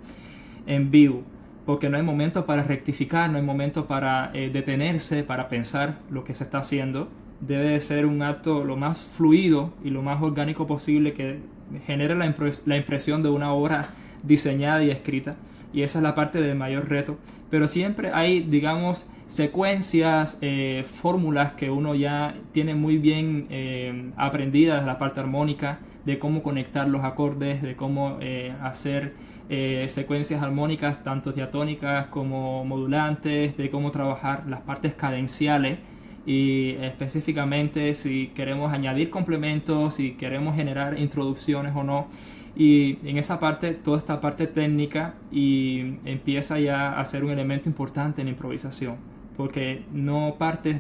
en vivo, porque no hay momento para rectificar, no hay momento para detenerse, para pensar lo que se está haciendo. Debe de ser un acto lo más fluido y lo más orgánico posible que genere la impresión de una obra diseñada y escrita, y esa es la parte del mayor reto. Pero siempre hay, digamos, secuencias, fórmulas que uno ya tiene muy bien aprendidas, la parte armónica, de cómo conectar los acordes, de cómo hacer secuencias armónicas tanto diatónicas como modulantes, de cómo trabajar las partes cadenciales y específicamente si queremos añadir complementos, si queremos generar introducciones o no. Y en esa parte, toda esta parte técnica y empieza ya a ser un elemento importante en la improvisación, porque no partes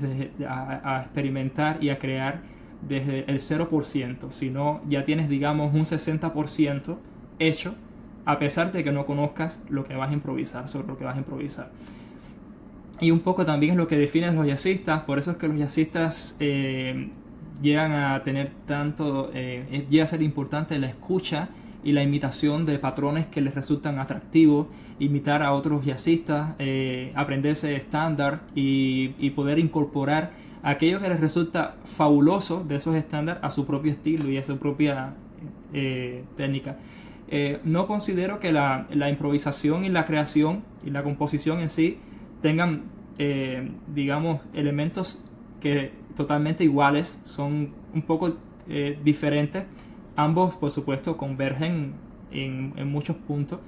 a experimentar y a crear desde el 0%, sino ya tienes, digamos, un 60% hecho, a pesar de que no conozcas lo que vas a improvisar, sobre lo que vas a improvisar. Y un poco también es lo que define a los jazzistas, por eso es que los jazzistas llegan a tener tanto, llega a ser importante la escucha y la imitación de patrones que les resultan atractivos, imitar a otros jazzistas, aprenderse estándar y poder incorporar aquello que les resulta fabuloso de esos estándares a su propio estilo y a su propia técnica. No considero que la improvisación y la creación y la composición en sí tengan, digamos, elementos que totalmente iguales, son un poco diferentes. Ambos, por supuesto, convergen en muchos puntos,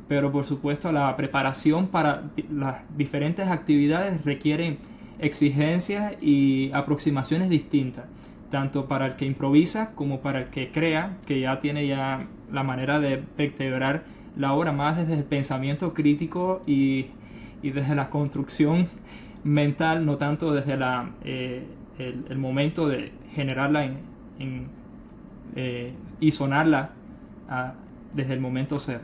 pero por supuesto la preparación para las diferentes actividades requiere exigencias y aproximaciones distintas, tanto para el que improvisa como para el que crea, que ya tiene ya la manera de vertebrar la obra más desde el pensamiento crítico y desde la construcción mental, no tanto desde el momento de generarla y sonarla desde el momento cero.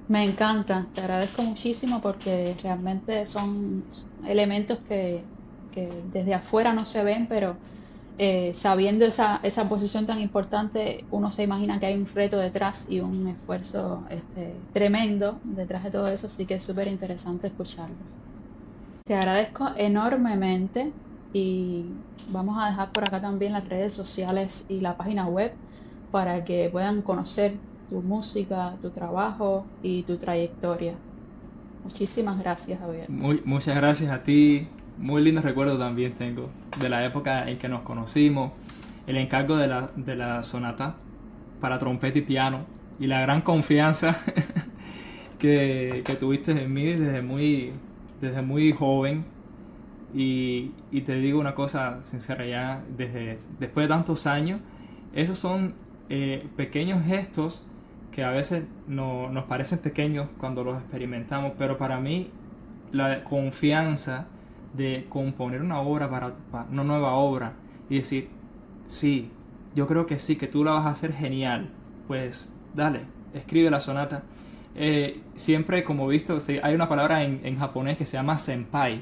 Me encanta, te agradezco muchísimo porque realmente son elementos que desde afuera no se ven, pero sabiendo esa posición tan importante, uno se imagina que hay un reto detrás y un esfuerzo tremendo detrás de todo eso, así que es súper interesante escucharlo. Te agradezco enormemente y vamos a dejar por acá también las redes sociales y la página web para que puedan conocer tu música, tu trabajo y tu trayectoria. Muchísimas gracias, Javier. Muchas gracias a ti. Muy lindos recuerdos también tengo de la época en que nos conocimos, el encargo de la sonata para trompeta y piano y la gran confianza que tuviste en mí desde muy joven. Y te digo una cosa sincera, ya después de tantos años, esos son pequeños gestos que a veces nos parecen pequeños cuando los experimentamos, pero para mí la confianza de componer una obra para una nueva obra y decir, sí, yo creo que sí, que tú la vas a hacer genial, pues dale, escribe la sonata. Siempre, como he visto, hay una palabra en japonés que se llama senpai,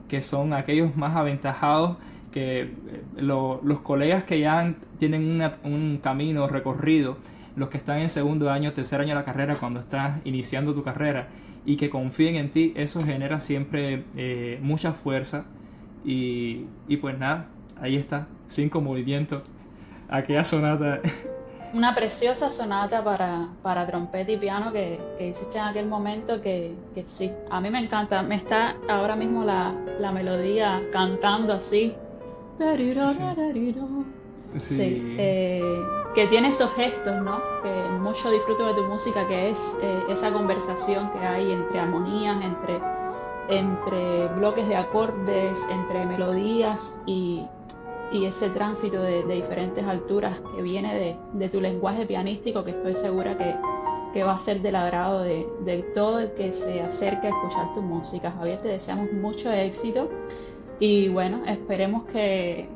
que son aquellos más aventajados, que los colegas que ya tienen un camino recorrido, los que están en segundo año, tercer año de la carrera, cuando estás iniciando tu carrera, y que confíen en ti, eso genera siempre mucha fuerza. Y pues nada, ahí está, 5 movimientos, aquella sonata una preciosa sonata para trompeta y piano que hiciste en aquel momento que sí, a mí me encanta. Me está ahora mismo la melodía cantando así. Sí, Sí, sí, que tiene esos gestos, ¿no? Que mucho disfruto de tu música, que es esa conversación que hay entre armonías, entre bloques de acordes, entre melodías y ese tránsito de diferentes alturas que viene de tu lenguaje pianístico, que estoy segura que va a ser del agrado de todo el que se acerque a escuchar tu música. Javier, te deseamos mucho éxito y bueno, esperemos que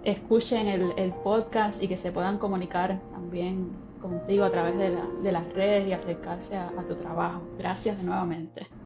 escuchen el podcast y que se puedan comunicar también contigo a través de las redes y acercarse a tu trabajo. Gracias nuevamente.